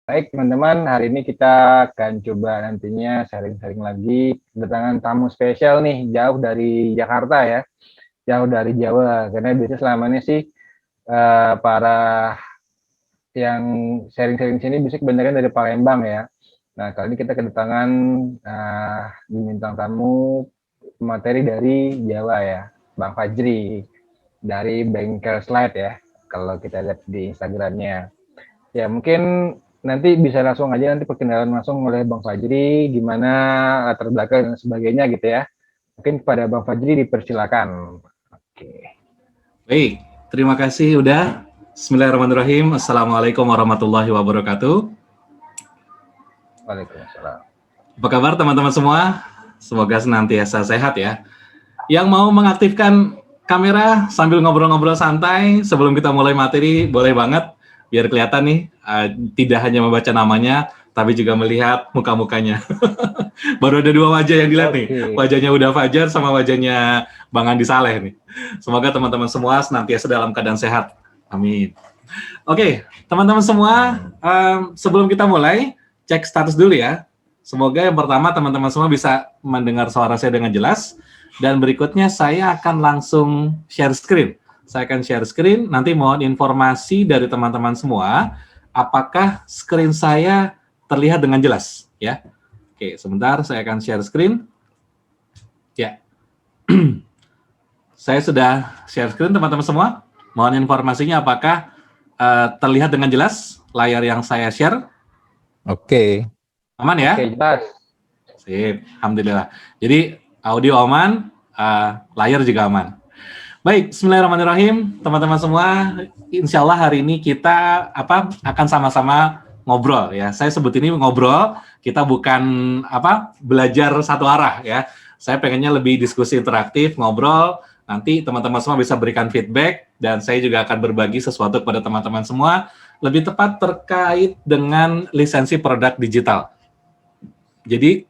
Baik, teman-teman, hari ini kita akan coba nantinya sharing-sharing lagi kedatangan tamu spesial nih, jauh dari Jakarta ya, jauh dari Jawa. Karena biasanya selama ini sih para yang sharing-sharing sini bisa kebanyakan dari Palembang ya. Nah, kali ini kita kedatangan bintang tamu materi dari Jawa ya, Bang Fajri dari Bengkel Slide ya, kalau kita lihat di Instagramnya. Ya, mungkin nanti bisa langsung aja nanti perkenalan langsung oleh Bang Fajri, gimana latar belakang dan sebagainya gitu ya. Mungkin kepada Bang Fajri dipersilakan. Oke. Baik, terima kasih udah. Bismillahirrahmanirrahim. Assalamualaikum warahmatullahi wabarakatuh. Waalaikumsalam. Apa kabar teman-teman semua? Semoga senantiasa sehat ya. Yang mau mengaktifkan kamera sambil ngobrol-ngobrol santai sebelum kita mulai materi, boleh banget. Biar kelihatan nih, tidak hanya membaca namanya, tapi juga melihat muka-mukanya. Baru ada dua wajah yang dilihat nih. Wajahnya Uda Fajar sama wajahnya Bang Andi Saleh nih. Semoga teman-teman semua senantiasa dalam keadaan sehat. Amin. Oke, teman-teman semua, sebelum kita mulai, cek status dulu ya. Semoga yang pertama teman-teman semua bisa mendengar suara saya dengan jelas. Dan berikutnya saya akan langsung share screen. Saya akan share screen, nanti mohon informasi dari teman-teman semua, apakah screen saya terlihat dengan jelas ya. Oke, sebentar saya akan share screen. Ya. Saya sudah share screen teman-teman semua. Mohon informasinya apakah terlihat dengan jelas layar yang saya share? Oke. Aman ya? Oke, jelas. Sip, alhamdulillah. Jadi audio aman, layar juga aman. Baik, bismillahirrahmanirrahim, teman-teman semua. Insya Allah hari ini kita akan sama-sama ngobrol ya. Saya sebut ini ngobrol, kita bukan belajar satu arah ya. Saya pengennya lebih diskusi interaktif, ngobrol. Nanti teman-teman semua bisa berikan feedback dan saya juga akan berbagi sesuatu kepada teman-teman semua. Lebih tepat terkait dengan lisensi produk digital. Jadi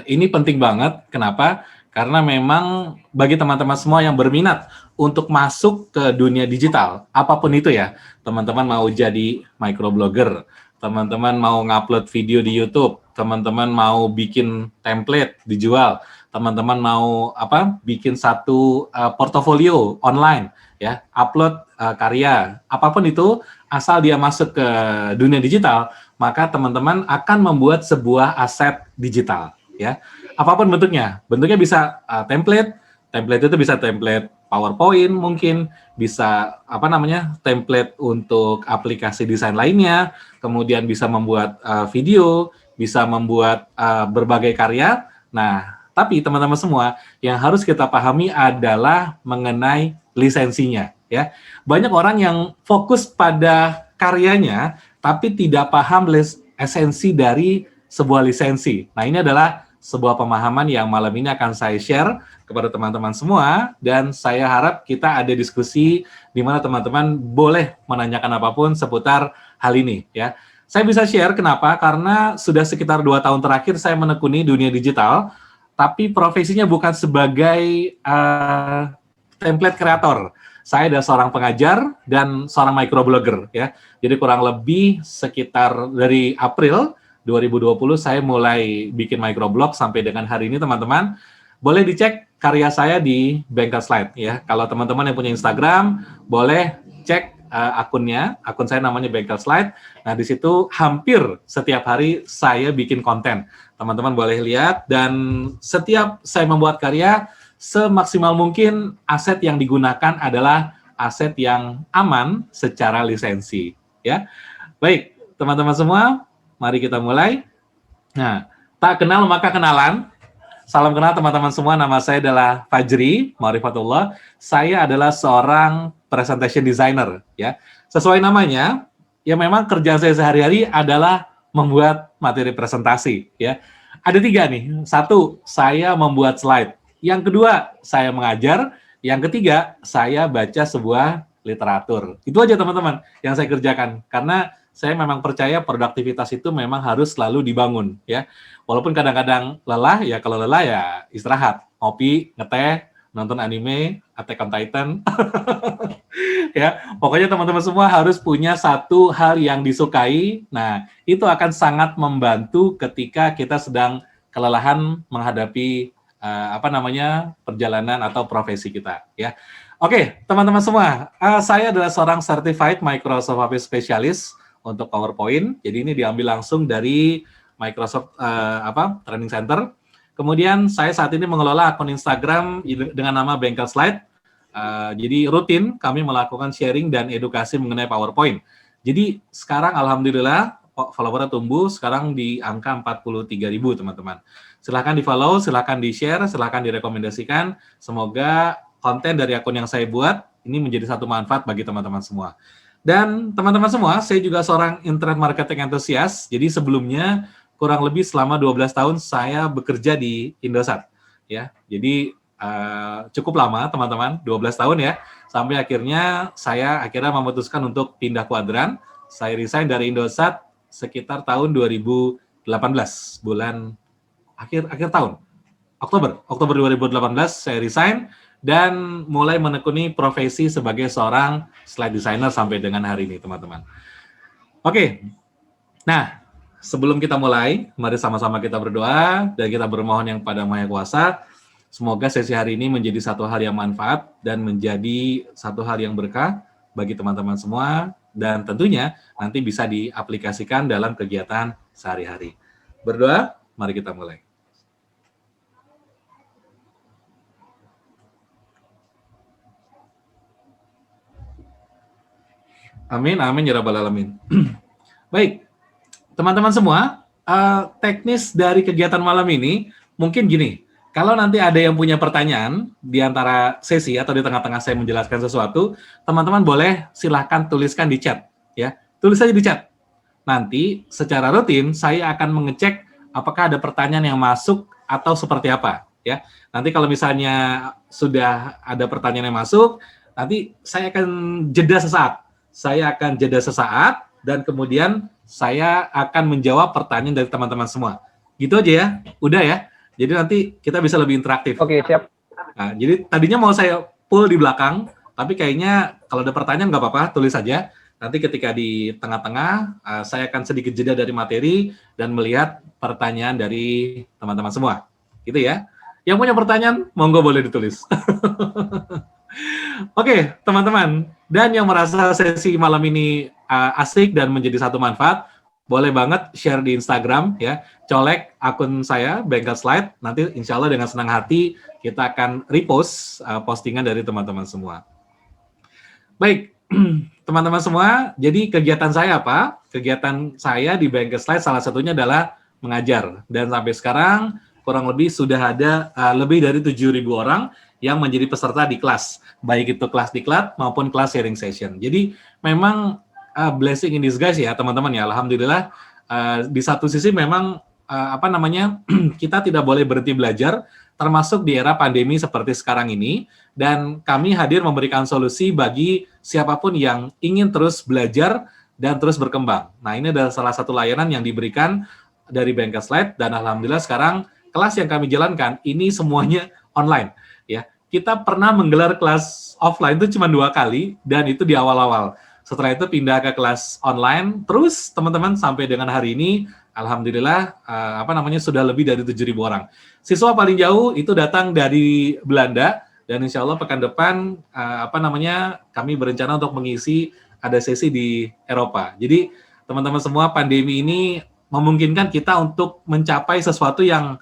ini penting banget. Kenapa? Karena memang bagi teman-teman semua yang berminat untuk masuk ke dunia digital, apapun itu ya, teman-teman mau jadi microblogger, teman-teman mau ngupload video di YouTube, teman-teman mau bikin template dijual, teman-teman mau bikin satu portofolio online, ya, upload karya, apapun itu, asal dia masuk ke dunia digital, maka teman-teman akan membuat sebuah aset digital, ya. Apapun bentuknya bisa template itu bisa template PowerPoint mungkin, bisa template untuk aplikasi desain lainnya, kemudian bisa membuat video, bisa membuat berbagai karya. Nah, tapi teman-teman semua yang harus kita pahami adalah mengenai lisensinya, ya. Banyak orang yang fokus pada karyanya tapi tidak paham esensi dari sebuah lisensi. Nah, ini adalah sebuah pemahaman yang malam ini akan saya share kepada teman-teman semua, dan saya harap kita ada diskusi di mana teman-teman boleh menanyakan apapun seputar hal ini ya. Saya bisa share kenapa? Karena sudah sekitar 2 tahun terakhir saya menekuni dunia digital, tapi profesinya bukan sebagai template kreator. Saya adalah seorang pengajar dan seorang microblogger ya. Jadi kurang lebih sekitar dari April 2020 saya mulai bikin microblog sampai dengan hari ini teman-teman. Boleh dicek karya saya di Bengkel Slide ya. Kalau teman-teman yang punya Instagram, boleh cek akunnya. Akun saya namanya Bengkel Slide. Nah, di situ hampir setiap hari saya bikin konten. Teman-teman boleh lihat, dan setiap saya membuat karya, semaksimal mungkin aset yang digunakan adalah aset yang aman secara lisensi ya. Baik, teman-teman semua, mari kita mulai. Nah, tak kenal maka kenalan. Salam kenal teman-teman semua, nama saya adalah Fajri Ma'rifatullah. Saya adalah seorang presentation designer ya. Sesuai namanya, ya memang kerjaan saya sehari-hari adalah membuat materi presentasi ya. Ada 3 nih. 1, saya membuat slide. Yang kedua, saya mengajar. Yang ketiga, saya baca sebuah literatur. Itu aja teman-teman yang saya kerjakan. Karena saya memang percaya produktivitas itu memang harus selalu dibangun ya. Walaupun kadang-kadang lelah, ya kalau lelah ya istirahat, ngopi, ngeteh, nonton anime, Attack on Titan. Ya, pokoknya teman-teman semua harus punya satu hal yang disukai. Nah, itu akan sangat membantu ketika kita sedang kelelahan menghadapi perjalanan atau profesi kita, ya. Oke, teman-teman semua, saya adalah seorang certified Microsoft Office Specialist untuk PowerPoint. Jadi ini diambil langsung dari Microsoft Training Center. Kemudian saya saat ini mengelola akun Instagram dengan nama Bengkel Slide. Jadi rutin kami melakukan sharing dan edukasi mengenai PowerPoint. Jadi sekarang alhamdulillah followernya tumbuh, sekarang di angka 43.000 teman-teman. Silahkan di-follow, silahkan di-share, silahkan direkomendasikan. Semoga konten dari akun yang saya buat ini menjadi satu manfaat bagi teman-teman semua. Dan teman-teman semua, saya juga seorang internet marketing enthusiast. Jadi sebelumnya kurang lebih selama 12 tahun saya bekerja di Indosat. Ya, jadi cukup lama teman-teman, 12 tahun ya. Sampai akhirnya saya memutuskan untuk pindah kuadran. Saya resign dari Indosat sekitar tahun 2018, bulan akhir tahun. Oktober 2018 saya resign dan mulai menekuni profesi sebagai seorang slide designer sampai dengan hari ini, teman-teman. Oke. Nah, sebelum kita mulai, mari sama-sama kita berdoa dan kita bermohon yang pada Maha Kuasa. Semoga sesi hari ini menjadi satu hal yang manfaat dan menjadi satu hal yang berkah bagi teman-teman semua dan tentunya nanti bisa diaplikasikan dalam kegiatan sehari-hari. Berdoa, mari kita mulai. Amin, amin ya rabbal alamin. Baik, teman-teman semua, teknis dari kegiatan malam ini mungkin gini. Kalau nanti ada yang punya pertanyaan di antara sesi atau di tengah-tengah saya menjelaskan sesuatu, teman-teman boleh silahkan tuliskan di chat, ya. Tulis saja di chat. Nanti secara rutin saya akan mengecek apakah ada pertanyaan yang masuk atau seperti apa, ya. Nanti kalau misalnya sudah ada pertanyaan yang masuk, nanti saya akan jeda sesaat. Dan kemudian saya akan menjawab pertanyaan dari teman-teman semua. Gitu aja ya, udah ya. Jadi nanti kita bisa lebih interaktif. Oke, siap. Nah, jadi tadinya mau saya pull di belakang, tapi kayaknya kalau ada pertanyaan nggak apa-apa, tulis saja. Nanti ketika di tengah-tengah, saya akan sedikit jeda dari materi dan melihat pertanyaan dari teman-teman semua. Gitu ya. Yang punya pertanyaan, monggo boleh ditulis. Oke, teman-teman. Dan yang merasa sesi malam ini asik dan menjadi satu manfaat, boleh banget share di Instagram ya, colek akun saya Bengkel Slide. Nanti insya Allah dengan senang hati kita akan repost postingan dari teman-teman semua. Baik, teman-teman semua. Jadi kegiatan saya apa? Kegiatan saya di Bengkel Slide salah satunya adalah mengajar. Dan sampai sekarang kurang lebih sudah ada lebih dari 7.000 orang yang menjadi peserta di kelas, baik itu kelas diklat maupun kelas sharing session. Jadi memang blessing in disguise ya teman-teman ya, alhamdulillah. Di satu sisi memang kita tidak boleh berhenti belajar, termasuk di era pandemi seperti sekarang ini, dan kami hadir memberikan solusi bagi siapapun yang ingin terus belajar dan terus berkembang. Nah, ini adalah salah satu layanan yang diberikan dari Bengkel Slide, dan alhamdulillah sekarang kelas yang kami jalankan ini semuanya online ya. Kita pernah menggelar kelas offline itu cuma 2 kali, dan itu di awal-awal. Setelah itu pindah ke kelas online, terus teman-teman sampai dengan hari ini, alhamdulillah sudah lebih dari 7.000 orang. Siswa paling jauh itu datang dari Belanda, dan insya Allah pekan depan kami berencana untuk mengisi ada sesi di Eropa. Jadi teman-teman semua, pandemi ini memungkinkan kita untuk mencapai sesuatu yang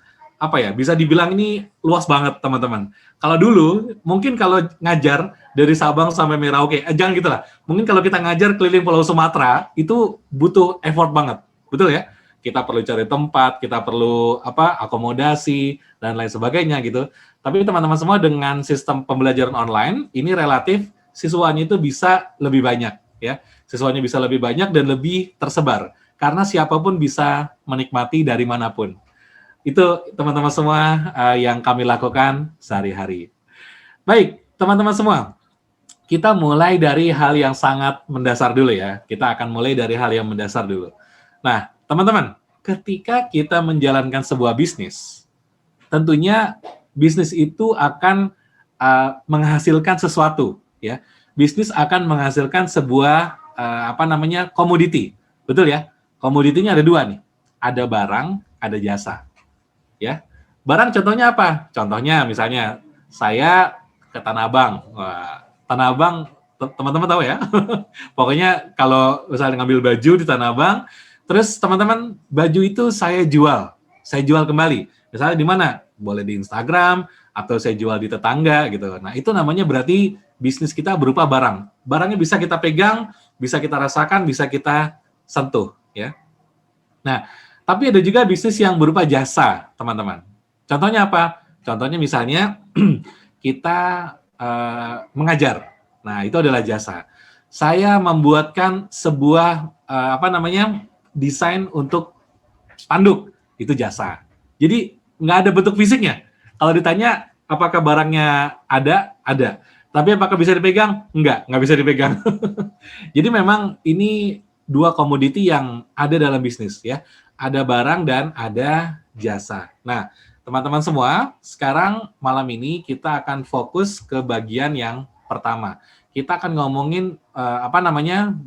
bisa dibilang ini luas banget teman-teman. Kalau dulu, mungkin kalau ngajar dari Sabang sampai Merauke, jangan gitulah. Mungkin kalau kita ngajar keliling Pulau Sumatera, itu butuh effort banget, betul ya? Kita perlu cari tempat, kita perlu akomodasi dan lain sebagainya gitu. Tapi teman-teman semua, dengan sistem pembelajaran online, ini relatif siswanya itu bisa lebih banyak ya. Siswanya bisa lebih banyak dan lebih tersebar, karena siapapun bisa menikmati dari manapun. Itu teman-teman semua yang kami lakukan sehari-hari. Baik, teman-teman semua, kita mulai dari hal yang sangat mendasar dulu ya. Kita akan mulai dari hal yang mendasar dulu. Nah, teman-teman, ketika kita menjalankan sebuah bisnis, tentunya bisnis itu akan menghasilkan sesuatu, ya. Bisnis akan menghasilkan sebuah komoditi, betul ya? Komoditinya ada dua nih, ada barang, ada jasa, ya. Barang contohnya apa? Contohnya misalnya saya ke Tanah Abang, Tanah Abang teman-teman tahu ya. Pokoknya kalau misalnya ngambil baju di Tanah Abang, terus teman-teman baju itu saya jual kembali. Misalnya di mana? Boleh di Instagram atau saya jual di tetangga gitu. Nah, itu namanya berarti bisnis kita berupa barang. Barangnya bisa kita pegang, bisa kita rasakan, bisa kita sentuh, ya. Nah, tapi ada juga bisnis yang berupa jasa, teman-teman. Contohnya apa? Contohnya misalnya kita mengajar. Nah, itu adalah jasa. Saya membuatkan sebuah desain untuk spanduk, itu jasa. Jadi nggak ada bentuk fisiknya. Kalau ditanya apakah barangnya ada, ada. Tapi apakah bisa dipegang? Nggak bisa dipegang. Jadi memang ini dua komoditi yang ada dalam bisnis, ya. Ada barang dan ada jasa. Nah, teman-teman semua, sekarang malam ini kita akan fokus ke bagian yang pertama. Kita akan ngomongin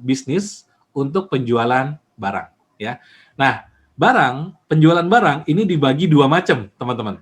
bisnis untuk penjualan barang, ya. Nah, penjualan barang ini dibagi dua macam, teman-teman.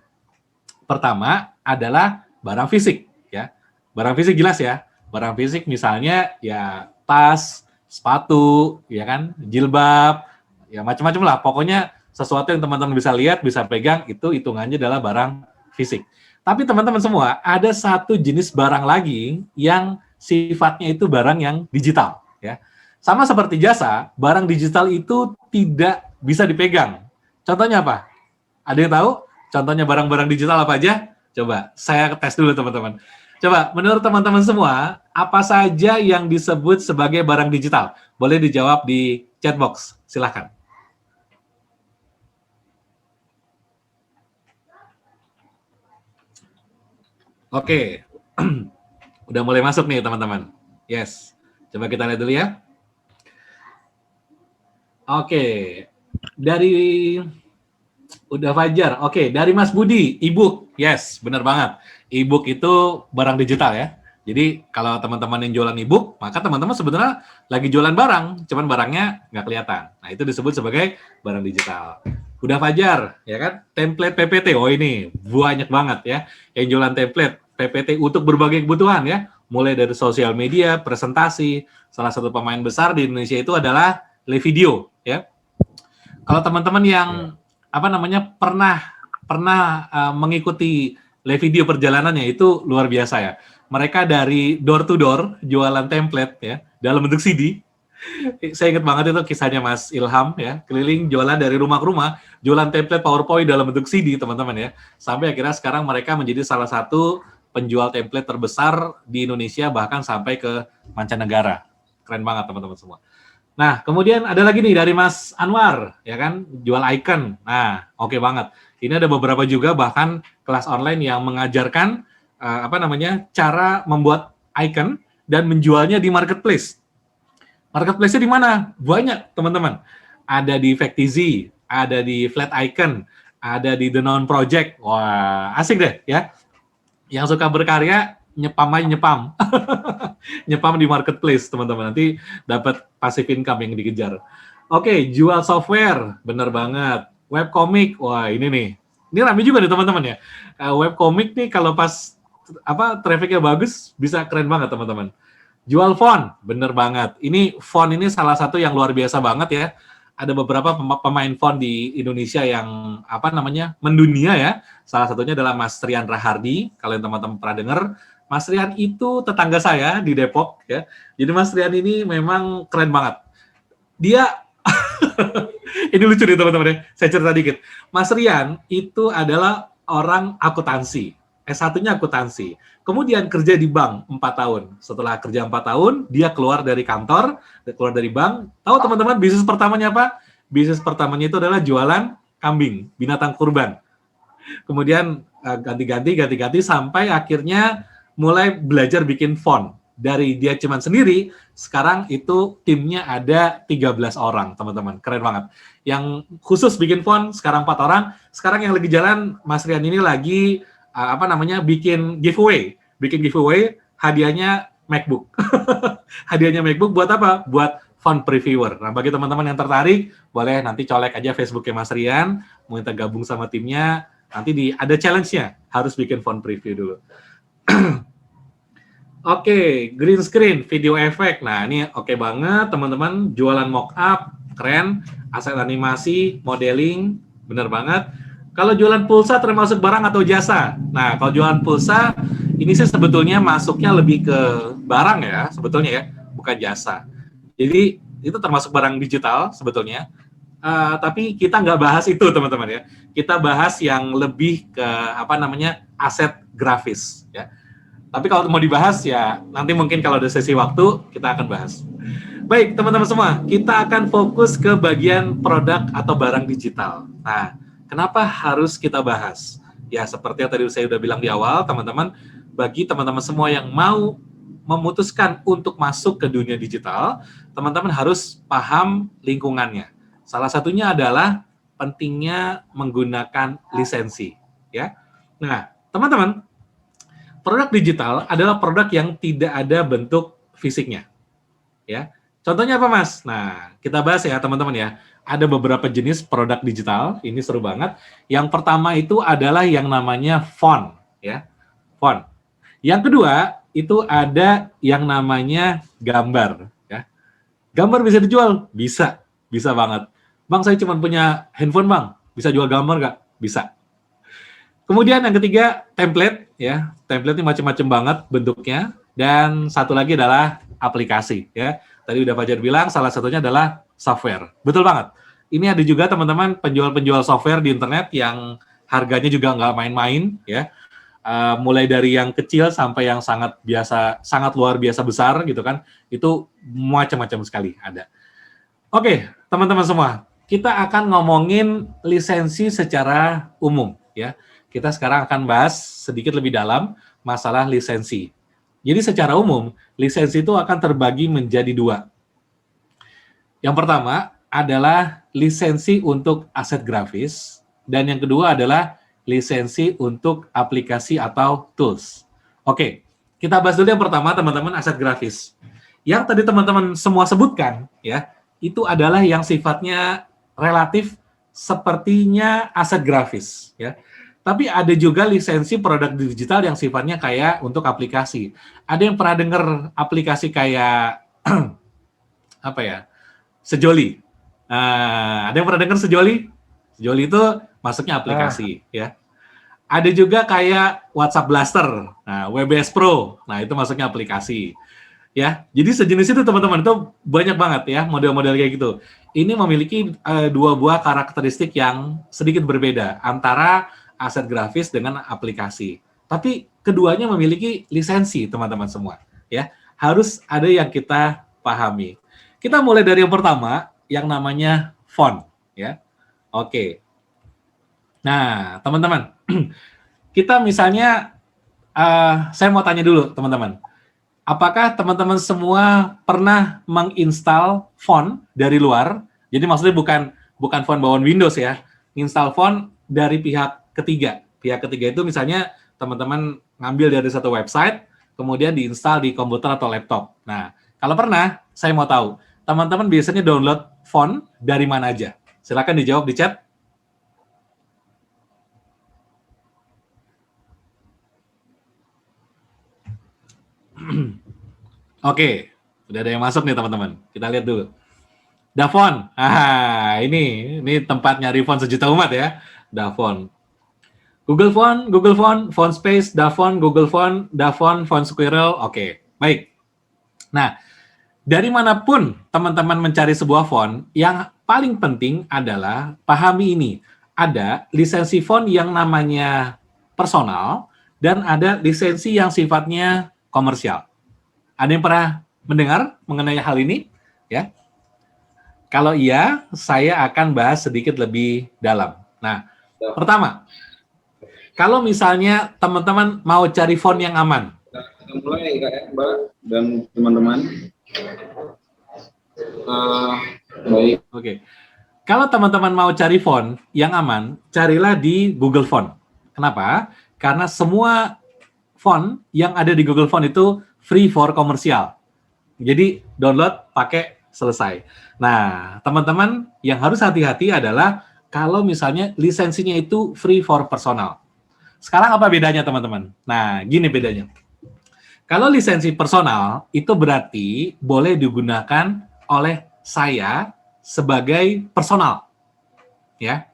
Pertama adalah barang fisik, ya. Barang fisik jelas ya. Barang fisik misalnya ya tas, sepatu, ya kan, jilbab, ya macam-macam lah. Pokoknya sesuatu yang teman-teman bisa lihat, bisa pegang, itu hitungannya adalah barang fisik. Tapi teman-teman semua, ada satu jenis barang lagi yang sifatnya itu barang yang digital, ya. Sama seperti jasa, barang digital itu tidak bisa dipegang. Contohnya apa? Ada yang tahu? Contohnya barang-barang digital apa aja? Coba, saya tes dulu teman-teman. Coba, menurut teman-teman semua, apa saja yang disebut sebagai barang digital? Boleh dijawab di chat box, silahkan. Oke, udah mulai masuk nih teman-teman. Yes, coba kita lihat dulu ya. Oke, udah Fajar. Oke, dari Mas Budi, e-book. Yes, benar banget. E-book itu barang digital ya. Jadi kalau teman-teman yang jualan e-book, maka teman-teman sebenarnya lagi jualan barang, cuman barangnya nggak kelihatan. Nah, itu disebut sebagai barang digital. Udah Fajar, ya kan? Template PPT. Oh, ini banyak banget ya. Yang jualan template PPT untuk berbagai kebutuhan ya. Mulai dari sosial media, presentasi. Salah satu pemain besar di Indonesia itu adalah Levidio, ya. Kalau teman-teman yang pernah mengikuti Levidio perjalanannya, itu luar biasa ya. Mereka dari door to door jualan template ya dalam bentuk CD. Saya ingat banget itu kisahnya Mas Ilham ya, keliling jualan dari rumah ke rumah, jualan template PowerPoint dalam bentuk CD, teman-teman ya. Sampai akhirnya sekarang mereka menjadi salah satu penjual template terbesar di Indonesia, bahkan sampai ke mancanegara. Keren banget teman-teman semua. Nah, kemudian ada lagi nih dari Mas Anwar, ya kan, jual icon. Nah, oke banget. Ini ada beberapa juga bahkan kelas online yang mengajarkan cara membuat icon dan menjualnya di marketplace. Marketplace-nya di mana? Banyak, teman-teman. Ada di Factizy, ada di Flat Icon, ada di The Noun Project. Wah, asik deh ya. Yang suka berkarya, nyepam aja nyepam. Nyepam di marketplace, teman-teman. Nanti dapat passive income yang dikejar. Oke, jual software, bener banget. Webcomic, wah ini nih. Ini rame juga nih teman-teman ya. Webcomic nih kalau pas trafficnya bagus, bisa keren banget teman-teman. Jual font, bener banget. Ini font ini salah satu yang luar biasa banget ya. Ada beberapa pemain font di Indonesia yang mendunia ya. Salah satunya adalah Mas Rian Rahardi. Kalau teman-teman pernah dengar, Mas Rian itu tetangga saya di Depok ya. Jadi Mas Rian ini memang keren banget. Dia ini lucu nih teman-teman ya. Saya cerita dikit. Mas Rian itu adalah orang akuntansi. S1-nya akuntansi. Kemudian kerja di bank 4 tahun. Setelah kerja 4 tahun, dia keluar dari kantor, keluar dari bank. Tahu teman-teman bisnis pertamanya apa? Bisnis pertamanya itu adalah jualan kambing, binatang kurban. Kemudian ganti-ganti sampai akhirnya mulai belajar bikin font. Dari dia cuman sendiri, sekarang itu timnya ada 13 orang, teman-teman. Keren banget. Yang khusus bikin font sekarang 4 orang. Sekarang yang lagi jalan, Mas Rian ini lagi bikin giveaway. bikin giveaway, hadiahnya MacBook. Hadiahnya MacBook buat apa? Buat font previewer. Nah, bagi teman-teman yang tertarik, boleh nanti colek aja Facebooknya Mas Rian, mau kita gabung sama timnya, nanti ada challenge-nya, harus bikin font preview dulu. Oke, green screen, video efek. Nah, ini oke banget, teman-teman. Jualan mock-up, keren. Aset animasi, modeling, bener banget. Kalau jualan pulsa termasuk barang atau jasa? Nah, kalau jualan pulsa, ini sih sebetulnya masuknya lebih ke barang ya, sebetulnya ya, bukan jasa. Jadi, itu termasuk barang digital sebetulnya. Tapi kita nggak bahas itu, teman-teman ya. Kita bahas yang lebih ke, aset grafis ya. Tapi kalau mau dibahas ya nanti mungkin kalau ada sesi waktu kita akan bahas. Baik teman-teman semua, kita akan fokus ke bagian produk atau barang digital. Nah, kenapa harus kita bahas? Ya seperti yang tadi saya udah bilang di awal, teman-teman, bagi teman-teman semua yang mau memutuskan untuk masuk ke dunia digital, teman-teman harus paham lingkungannya. Salah satunya adalah pentingnya menggunakan lisensi. Ya, nah teman-teman, produk digital adalah produk yang tidak ada bentuk fisiknya. Ya. Contohnya apa, Mas? Nah, kita bahas ya, teman-teman ya. Ada beberapa jenis produk digital, ini seru banget. Yang pertama itu adalah yang namanya font, ya. Font. Yang kedua, itu ada yang namanya gambar, ya. Gambar bisa dijual? Bisa. Bisa banget. Bang, saya cuma punya handphone, Bang. Bisa jual gambar nggak? Bisa. Kemudian yang ketiga, template ya. Template ini macam-macam banget bentuknya, dan satu lagi adalah aplikasi ya. Tadi udah Fajar bilang salah satunya adalah software. Betul banget. Ini ada juga teman-teman penjual-penjual software di internet yang harganya juga nggak main-main ya. Mulai dari yang kecil sampai yang sangat luar biasa besar gitu kan. Itu macam-macam sekali ada. Oke, teman-teman semua, kita akan ngomongin lisensi secara umum ya. Kita sekarang akan bahas sedikit lebih dalam masalah lisensi. Jadi secara umum, lisensi itu akan terbagi menjadi dua. Yang pertama adalah lisensi untuk aset grafis, dan yang kedua adalah lisensi untuk aplikasi atau tools. Oke, kita bahas dulu yang pertama, teman-teman, aset grafis. Yang tadi teman-teman semua sebutkan, ya, itu adalah yang sifatnya relatif sepertinya aset grafis, ya. Tapi ada juga lisensi produk digital yang sifatnya kayak untuk aplikasi. Ada yang pernah dengar aplikasi kayak apa ya? Sejoli. Ada yang pernah dengar Sejoli? Sejoli itu masuknya aplikasi, ya. Ada juga kayak WhatsApp Blaster, nah, WBS Pro, nah itu masuknya aplikasi. Ya, jadi sejenis itu teman-teman, itu banyak banget ya model-model kayak gitu. Ini memiliki dua buah karakteristik yang sedikit berbeda antara aset grafis dengan aplikasi. Tapi keduanya memiliki lisensi, teman-teman semua. Ya, harus ada yang kita pahami. Kita mulai dari yang pertama, yang namanya font. Ya, oke. Nah, teman-teman, kita misalnya, saya mau tanya dulu, teman-teman. Apakah teman-teman semua pernah menginstal font dari luar? Jadi maksudnya bukan font bawaan Windows ya, install font dari pihak ketiga. Pihak ketiga itu misalnya teman-teman ngambil dari satu website, kemudian diinstal di komputer atau laptop. Nah, kalau pernah, saya mau tahu, teman-teman biasanya download font dari mana aja? Silakan dijawab di chat. Oke, udah ada yang masuk nih teman-teman. Kita lihat dulu. Dafont. Ini tempat nyari font sejuta umat ya. Dafont. Google Font, Fontspace, Dafont, Google Font, Dafont, Font Squirrel. Oke, baik. Nah, dari manapun teman-teman mencari sebuah font, yang paling penting adalah pahami ini. Ada lisensi font yang namanya personal dan ada lisensi yang sifatnya komersial. Ada yang pernah mendengar mengenai hal ini? Ya. Kalau iya, saya akan bahas sedikit lebih dalam. Nah, pertama, kalau misalnya teman-teman mau cari font yang aman. Kita mulai ya, Mbak dan teman-teman. Baik. Oke. Kalau teman-teman mau cari font yang aman, carilah di Google Font. Kenapa? Karena semua font yang ada di Google Font itu free for komersial. Jadi download, pakai, selesai. Nah, teman-teman yang harus hati-hati adalah kalau misalnya lisensinya itu free for personal. Sekarang apa bedanya teman-teman? Nah, gini bedanya. Kalau lisensi personal itu berarti boleh digunakan oleh saya sebagai personal. Ya.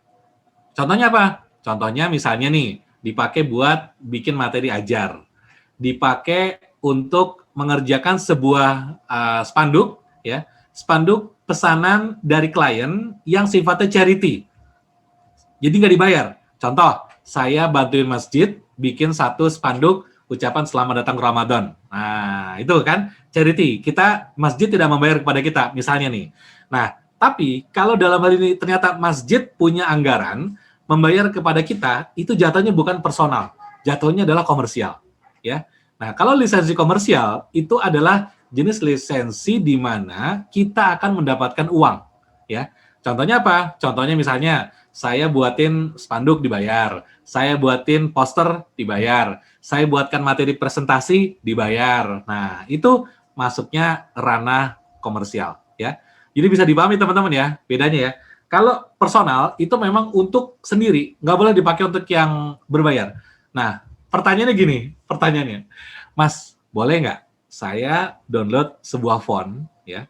Contohnya apa? Contohnya misalnya nih, dipakai buat bikin materi ajar. Dipakai untuk mengerjakan sebuah spanduk, ya, spanduk pesanan dari klien yang sifatnya charity. Jadi nggak dibayar. Contoh, saya bantuin masjid bikin satu spanduk ucapan selamat datang ke Ramadan. Nah, itu kan charity. Masjid tidak membayar kepada kita, misalnya nih. Nah, tapi kalau dalam hal ini ternyata masjid punya anggaran membayar kepada kita, itu jatuhnya bukan personal, jatuhnya adalah komersial, ya. Nah, kalau lisensi komersial itu adalah jenis lisensi di mana kita akan mendapatkan uang, ya. Contohnya apa? Contohnya misalnya saya buatin spanduk dibayar, saya buatin poster dibayar, saya buatkan materi presentasi dibayar. Nah, itu masuknya ranah komersial, ya. Jadi bisa dipahami teman-teman ya, bedanya ya. Kalau personal itu memang untuk sendiri, nggak boleh dipakai untuk yang berbayar. Nah, pertanyaannya, Mas, boleh nggak saya download sebuah font, ya,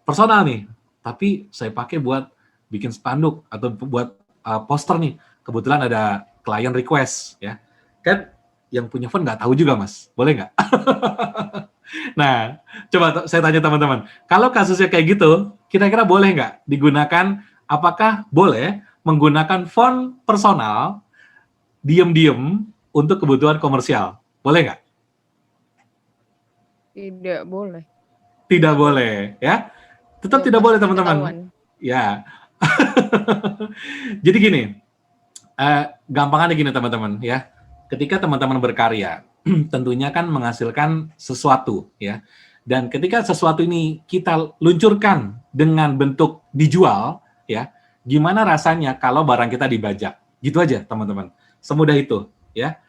personal nih, tapi saya pakai buat bikin spanduk atau buat poster nih. Kebetulan ada klien request, ya. Kan yang punya font nggak tahu juga, Mas. Boleh nggak? Nah, coba saya tanya teman-teman. Kalau kasusnya kayak gitu, kira-kira boleh nggak digunakan? Apakah boleh menggunakan font personal diem-diem untuk kebutuhan komersial? Boleh nggak? Tidak boleh. Tidak boleh, ya. Tetap tidak boleh, teman-teman. Ketahuan. Ya. Jadi gini, gampangannya gini teman-teman, ya. Ketika teman-teman berkarya, tentunya kan menghasilkan sesuatu, ya. Dan ketika sesuatu ini kita luncurkan dengan bentuk dijual, ya, gimana rasanya kalau barang kita dibajak? Gitu aja, teman-teman. Semudah itu, ya.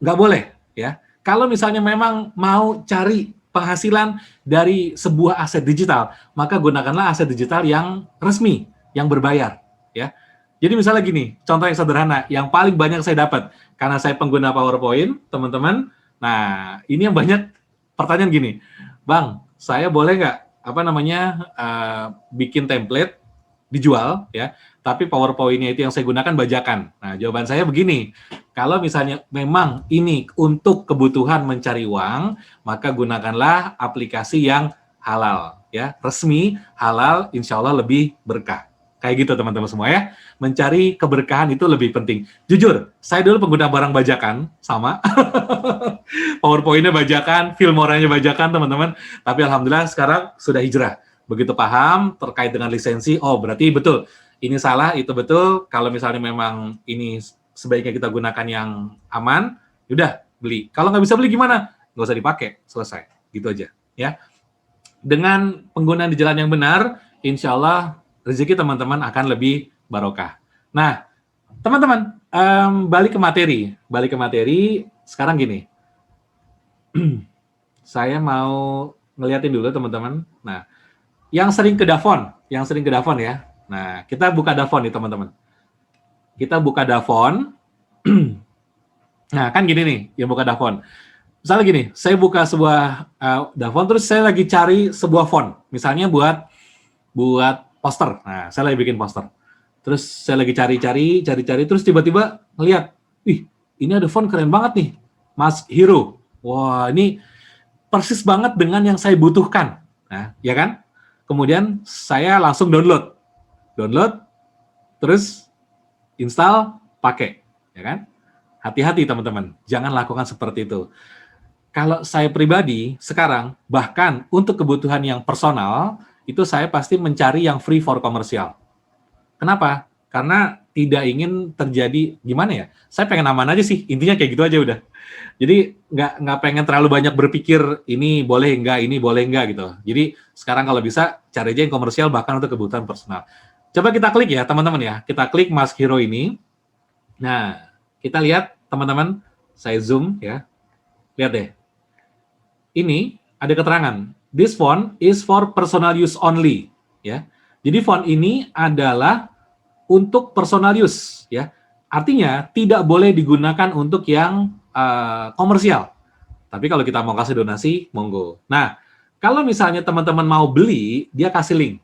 Nggak boleh, ya. Kalau misalnya memang mau cari penghasilan dari sebuah aset digital, maka gunakanlah aset digital yang resmi, yang berbayar, ya. Jadi misalnya gini, contoh yang sederhana, yang paling banyak saya dapat, karena saya pengguna PowerPoint, teman-teman. Nah, ini yang banyak pertanyaan gini, Bang, saya boleh nggak, bikin template, dijual, ya, tapi PowerPoint-nya itu yang saya gunakan bajakan. Nah, jawaban saya begini, kalau misalnya memang ini untuk kebutuhan mencari uang, maka gunakanlah aplikasi yang halal, ya, resmi, halal, insya Allah lebih berkah. Kayak gitu teman-teman semua ya, mencari keberkahan itu lebih penting. Jujur, saya dulu pengguna barang bajakan, sama, PowerPoint-nya bajakan, Filmora-nya bajakan teman-teman, tapi alhamdulillah sekarang sudah hijrah. Begitu paham terkait dengan lisensi, oh berarti betul, ini salah, itu betul, kalau misalnya memang ini sebaiknya kita gunakan yang aman, yaudah beli. Kalau nggak bisa beli gimana? Nggak usah dipakai, selesai. Gitu aja, ya. Dengan penggunaan di jalan yang benar, insya Allah rezeki teman-teman akan lebih barokah. Nah, teman-teman, balik ke materi. Sekarang gini, saya mau ngeliatin dulu teman-teman. Nah, yang sering ke Davon ya. Nah, kita buka Davon nih teman-teman. Kita buka Davon. Nah, kan gini nih, yang buka Davon. Misalnya gini, saya buka sebuah Davon, terus saya lagi cari sebuah font. Misalnya buat poster. Nah, saya lagi bikin poster. Terus saya lagi cari, terus tiba-tiba ngeliat, ini ada font keren banget nih, Mas Hero. Wah, ini persis banget dengan yang saya butuhkan. Nah, ya kan? Kemudian saya langsung download, terus install, pakai, ya kan? Hati-hati teman-teman, jangan lakukan seperti itu. Kalau saya pribadi sekarang, bahkan untuk kebutuhan yang personal, itu saya pasti mencari yang free for komersial. Kenapa? Karena tidak ingin terjadi, gimana ya, saya pengen aman aja sih, intinya kayak gitu aja udah. Jadi nggak pengen terlalu banyak berpikir, ini boleh enggak gitu. Jadi sekarang kalau bisa, cari aja yang komersial bahkan untuk kebutuhan personal. Coba kita klik ya teman-teman ya, kita klik Mas Hero ini. Nah, kita lihat teman-teman, saya zoom ya. Lihat deh. Ini ada keterangan. This font is for personal use only. Ya. Jadi font ini adalah untuk personal use. Ya. Artinya tidak boleh digunakan untuk yang komersial. Tapi kalau kita mau kasih donasi, monggo. Nah, kalau misalnya teman-teman mau beli, dia kasih link.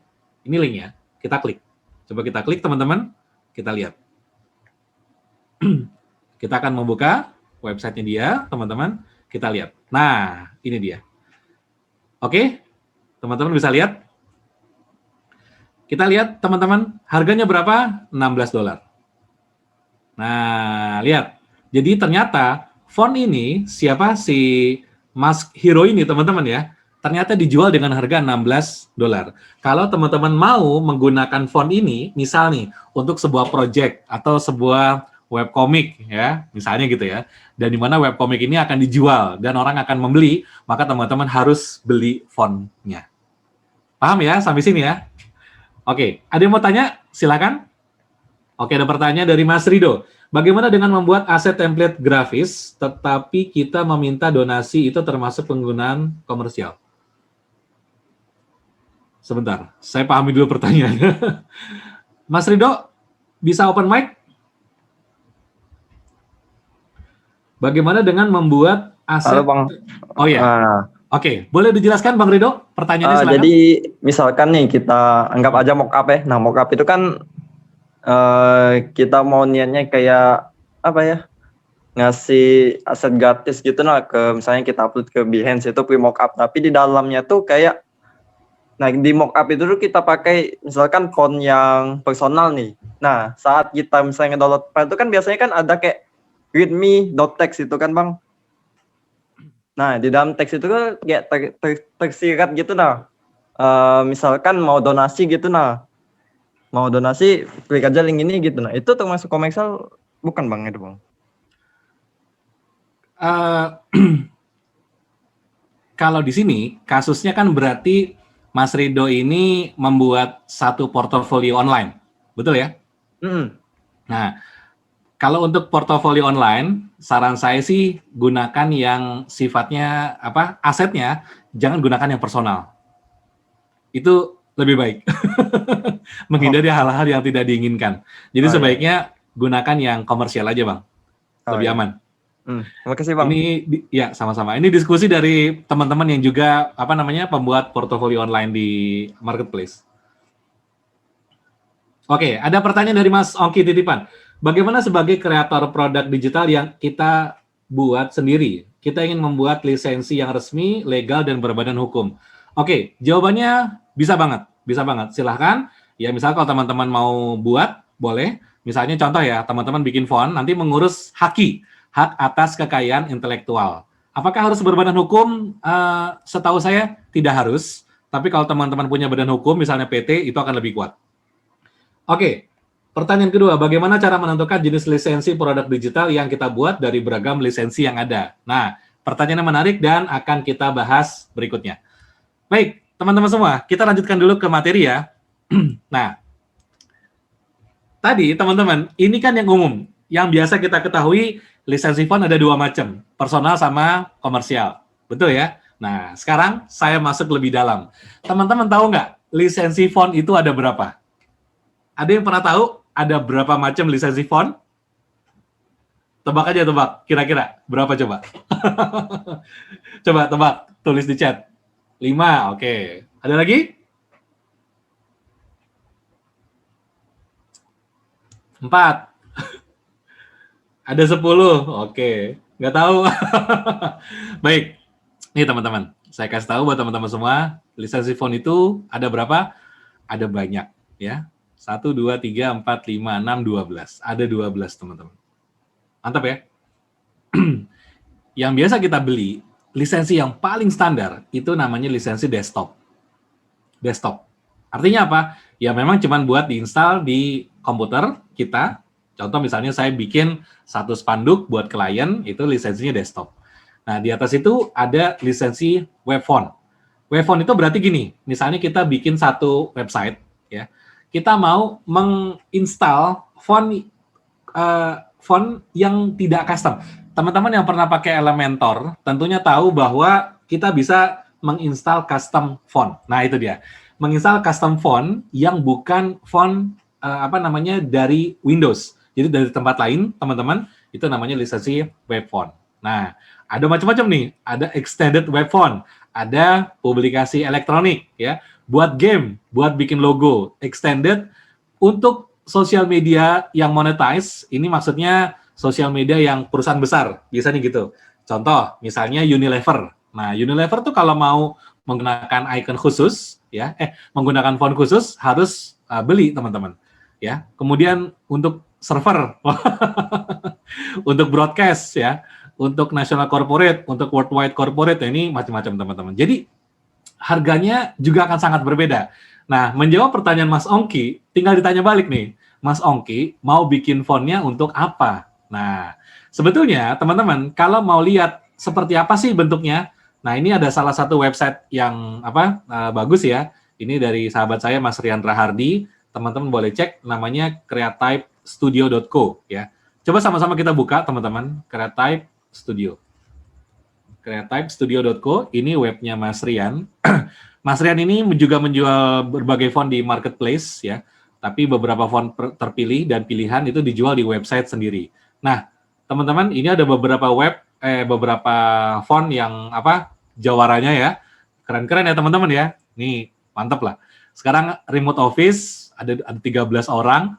Ini linknya. Kita klik. Coba kita klik, teman-teman. Kita lihat. Kita akan membuka websitenya dia, teman-teman. Kita lihat. Nah, ini dia. Oke, teman-teman bisa lihat. Kita lihat, teman-teman, harganya berapa? $16. Nah, lihat. Jadi ternyata font ini, siapa si Mas Hero ini, teman-teman ya, ternyata dijual dengan harga $16. Kalau teman-teman mau menggunakan font ini, misal nih, untuk sebuah project atau sebuah webcomic ya, misalnya gitu ya, dan di mana webcomic ini akan dijual dan orang akan membeli, maka teman-teman harus beli fontnya. Paham ya sampai sini ya? Oke, ada yang mau tanya? Silakan. Oke, ada pertanyaan dari Mas Rido. Bagaimana dengan membuat aset template grafis, tetapi kita meminta donasi itu termasuk penggunaan komersial? Sebentar, saya pahami dulu pertanyaannya. Mas Rido, bisa open mic? Bagaimana dengan membuat aset? Halo Bang. Oh ya. Oke, boleh dijelaskan Bang Rido? Pertanyaannya silakan. Jadi misalkan nih kita anggap aja mockup ya. Nah mockup itu kan kita mau niatnya kayak apa ya? Ngasih aset gratis gitu lah ke misalnya kita upload ke Behance itu pre mockup. Tapi di dalamnya tuh kayak, nah di mockup itu tuh kita pakai misalkan font yang personal nih. Nah saat kita misalnya download file itu kan biasanya kan ada kayak readme.txt itu kan Bang. Nah di dalam teks itu kan kayak tersirat gitu nah. Misalkan mau donasi gitu nah. Mau donasi klik aja link ini gitu nah. Itu termasuk komersial bukan Bang itu Bang? Kalau di sini kasusnya kan berarti Mas Rido ini membuat satu portofolio online. Betul ya? Nah, kalau untuk portofolio online, saran saya sih gunakan yang sifatnya asetnya, jangan gunakan yang personal. Itu lebih baik. Menghindari hal-hal yang tidak diinginkan. Jadi sebaiknya gunakan yang komersial aja, Bang. Lebih aman. Terima kasih Bang. Ini ya sama-sama. Ini diskusi dari teman-teman yang juga pembuat portofolio online di marketplace. Oke, ada pertanyaan dari Mas Ongki titipan. Bagaimana sebagai kreator produk digital yang kita buat sendiri? Kita ingin membuat lisensi yang resmi, legal, dan berbadan hukum. Oke, jawabannya bisa banget. Silahkan. Ya, misalnya kalau teman-teman mau buat, boleh. Misalnya contoh ya, teman-teman bikin font, nanti mengurus hak atas kekayaan intelektual. Apakah harus berbadan hukum? Setahu saya tidak harus. Tapi kalau teman-teman punya badan hukum, misalnya PT, itu akan lebih kuat. Oke. Pertanyaan kedua, bagaimana cara menentukan jenis lisensi produk digital yang kita buat dari beragam lisensi yang ada? Nah, pertanyaan yang menarik dan akan kita bahas berikutnya. Baik, teman-teman semua, kita lanjutkan dulu ke materi ya. Nah, tadi teman-teman, ini kan yang umum. Yang biasa kita ketahui, lisensi font ada dua macam, personal sama komersial. Betul ya? Nah, sekarang saya masuk lebih dalam. Teman-teman tahu nggak, lisensi font itu ada berapa? Ada yang pernah tahu ada berapa macam lisensi font? Tebak aja, kira-kira berapa coba? Coba tebak, tulis di chat. 5, oke. Ada lagi? 4. Ada 10, oke. Nggak tahu. Baik, nih teman-teman. Saya kasih tahu buat teman-teman semua, lisensi font itu ada berapa? Ada banyak, ya. 1, 2, 3, 4, 5, 6, 12. Ada 12, teman-teman. Mantap ya? Yang biasa kita beli, lisensi yang paling standar, itu namanya lisensi desktop. Desktop. Artinya apa? Ya memang cuma buat diinstal di komputer kita. Contoh misalnya saya bikin satu spanduk buat klien, itu lisensinya desktop. Nah, di atas itu ada lisensi web font. Web font itu berarti gini, misalnya kita bikin satu website, ya. Kita mau menginstal font font yang tidak custom. Teman-teman yang pernah pakai Elementor tentunya tahu bahwa kita bisa menginstal custom font. Nah, itu dia. Menginstal custom font yang bukan font dari Windows. Jadi dari tempat lain, teman-teman, itu namanya lisensi web font. Nah, ada macam-macam nih. Ada extended web font, ada publikasi elektronik, ya, buat game, buat bikin logo, extended untuk sosial media yang monetize. Ini maksudnya sosial media yang perusahaan besar, biasanya gitu. Contoh, misalnya Unilever. Nah, Unilever tuh kalau mau menggunakan icon khusus, ya, menggunakan font khusus harus beli, teman-teman. Ya, kemudian untuk server, untuk broadcast, ya, untuk national corporate, untuk worldwide corporate, ya, ini macam-macam, teman-teman. Jadi harganya juga akan sangat berbeda. Nah, menjawab pertanyaan Mas Ongki, tinggal ditanya balik nih, Mas Ongki mau bikin fontnya untuk apa? Nah, sebetulnya teman-teman kalau mau lihat seperti apa sih bentuknya, nah ini ada salah satu website yang bagus ya. Ini dari sahabat saya Mas Rian Rahardi. Teman-teman boleh cek, namanya creativestudio.co ya. Coba sama-sama kita buka teman-teman, Creative Studio. creativestudio.co, ini webnya Mas Rian. Mas Rian ini juga menjual berbagai font di marketplace ya. Tapi beberapa font terpilih dan pilihan itu dijual di website sendiri. Nah, teman-teman, ini ada beberapa beberapa font yang jawaranya ya. Keren-keren ya teman-teman ya. Nih, mantap lah. Sekarang remote office ada 13 orang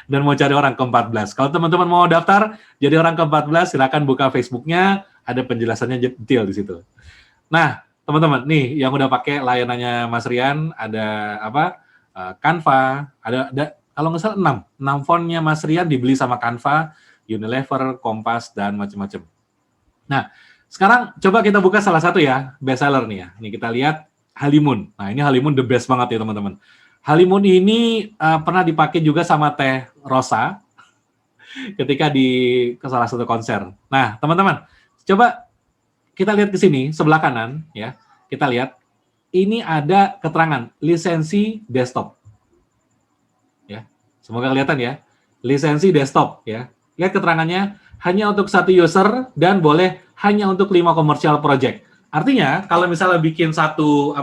dan mau cari orang ke-14. Kalau teman-teman mau daftar jadi orang ke-14, silakan buka Facebook-nya, ada penjelasannya detail di situ. Nah, teman-teman, nih yang udah pakai layanannya Mas Rian ada Canva, ada kalau nggak salah 6 fontnya Mas Rian dibeli sama Canva, Unilever, Kompas, dan macam-macam. Nah, sekarang coba kita buka salah satu ya, bestseller nih ya. Nih kita lihat Halimun. Nah, ini Halimun the best banget ya teman-teman. Halimun ini pernah dipakai juga sama Teh Rosa ketika ke salah satu konser. Nah, teman-teman, coba kita lihat ke sini, sebelah kanan ya. Kita lihat ini ada keterangan lisensi desktop. Ya. Semoga kelihatan ya. Lisensi desktop ya. Lihat keterangannya, hanya untuk 1 user dan boleh hanya untuk 5 commercial project. Artinya, kalau misalnya bikin satu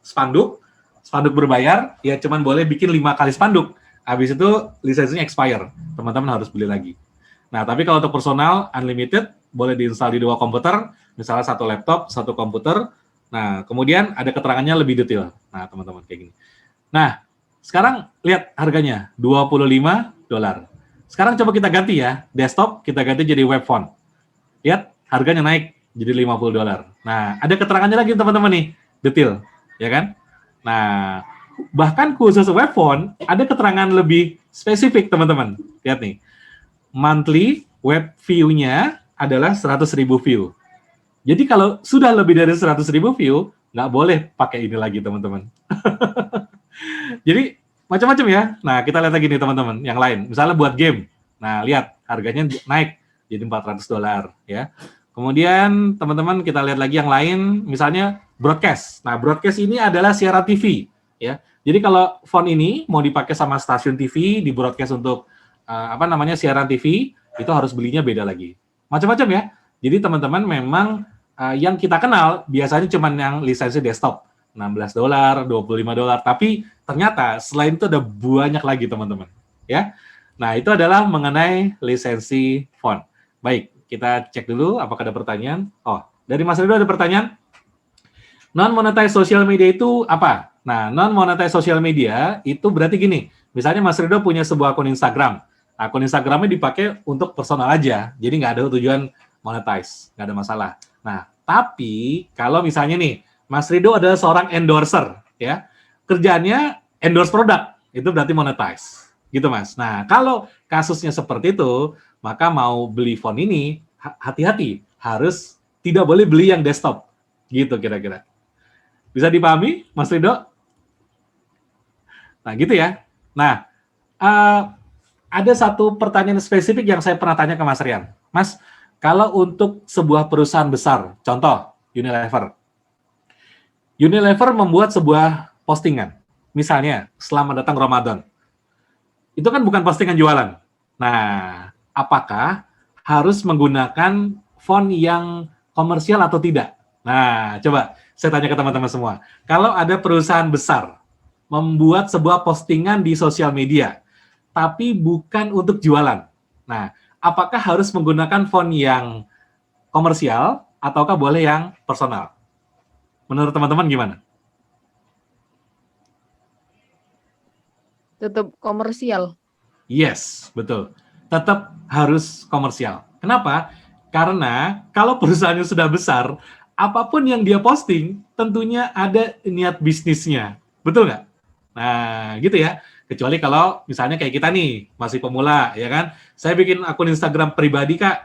spanduk berbayar, ya cuman boleh bikin 5 kali spanduk. Habis itu lisensinya expire. Teman-teman harus beli lagi. Nah, tapi kalau untuk personal unlimited boleh diinstal di 2 komputer, misalnya 1 laptop, 1 komputer. Nah, kemudian ada keterangannya lebih detail. Nah, teman-teman kayak gini. Nah, sekarang lihat harganya, $25. Sekarang coba kita ganti ya, desktop kita ganti jadi web font. Lihat, harganya naik jadi $50. Nah, ada keterangannya lagi teman-teman nih, detail, ya kan? Nah, bahkan khusus web font, ada keterangan lebih spesifik teman-teman. Lihat nih, monthly web view-nya adalah 100.000 view. Jadi kalau sudah lebih dari 100.000 view, nggak boleh pakai ini lagi, teman-teman. Jadi, macam-macam ya. Nah, kita lihat lagi nih, teman-teman, yang lain. Misalnya buat game. Nah, lihat, harganya naik jadi $400, ya. Kemudian, teman-teman, kita lihat lagi yang lain, misalnya broadcast. Nah, broadcast ini adalah siaran TV, ya. Jadi, kalau font ini mau dipakai sama stasiun TV, di broadcast untuk, siaran TV, itu harus belinya beda lagi. Macam-macam ya. Jadi, teman-teman, memang yang kita kenal biasanya cuma yang lisensi desktop, $16, $25, tapi ternyata selain itu ada banyak lagi teman-teman, ya. Nah, itu adalah mengenai lisensi font. Baik, kita cek dulu apakah ada pertanyaan. Oh, dari Mas Rido ada pertanyaan. Non-monetize social media itu apa? Nah, non-monetize social media itu berarti gini, misalnya Mas Rido punya sebuah akun Instagram. Akun Instagramnya dipakai untuk personal aja, jadi nggak ada tujuan monetize, nggak ada masalah. Nah, tapi kalau misalnya nih, Mas Rido adalah seorang endorser, ya, kerjaannya endorse produk, itu berarti monetize, gitu Mas. Nah, kalau kasusnya seperti itu, maka mau beli font ini, hati-hati, harus tidak boleh beli yang desktop, gitu kira-kira. Bisa dipahami, Mas Rido? Nah, gitu ya. Nah, ada satu pertanyaan spesifik yang saya pernah tanya ke Mas Rian. Mas, kalau untuk sebuah perusahaan besar, contoh Unilever. Unilever membuat sebuah postingan. Misalnya, selamat datang Ramadan. Itu kan bukan postingan jualan. Nah, apakah harus menggunakan font yang komersial atau tidak? Nah, coba saya tanya ke teman-teman semua. Kalau ada perusahaan besar membuat sebuah postingan di sosial media, tapi bukan untuk jualan. Nah, apakah harus menggunakan font yang komersial ataukah boleh yang personal? Menurut teman-teman gimana? Tetap komersial. Yes, betul. Tetap harus komersial. Kenapa? Karena kalau perusahaannya sudah besar, apapun yang dia posting, tentunya ada niat bisnisnya. Betul nggak? Nah, gitu ya. Kecuali kalau misalnya kayak kita nih, masih pemula, ya kan? Saya bikin akun Instagram pribadi, Kak.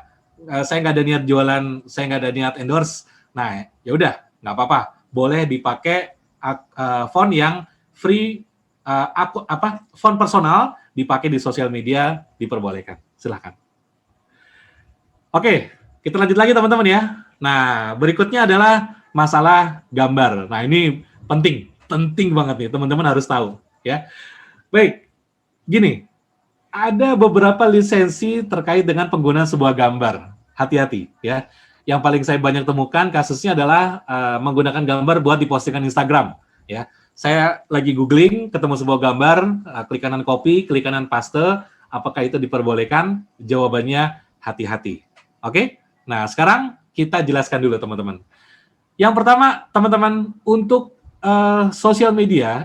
Saya nggak ada niat jualan, saya nggak ada niat endorse. Nah, ya udah, nggak apa-apa. Boleh dipakai font yang free, font personal, dipakai di sosial media, diperbolehkan. Silahkan. Oke, kita lanjut lagi teman-teman ya. Nah, berikutnya adalah masalah gambar. Nah, ini penting banget nih, teman-teman harus tahu ya. Baik, gini, ada beberapa lisensi terkait dengan penggunaan sebuah gambar. Hati-hati ya. Yang paling saya banyak temukan kasusnya adalah menggunakan gambar buat dipostingan Instagram ya. Saya lagi googling, ketemu sebuah gambar, klik kanan copy, klik kanan paste, apakah itu diperbolehkan? Jawabannya hati-hati. Oke? Nah, sekarang kita jelaskan dulu teman-teman. Yang pertama, teman-teman, untuk sosial media,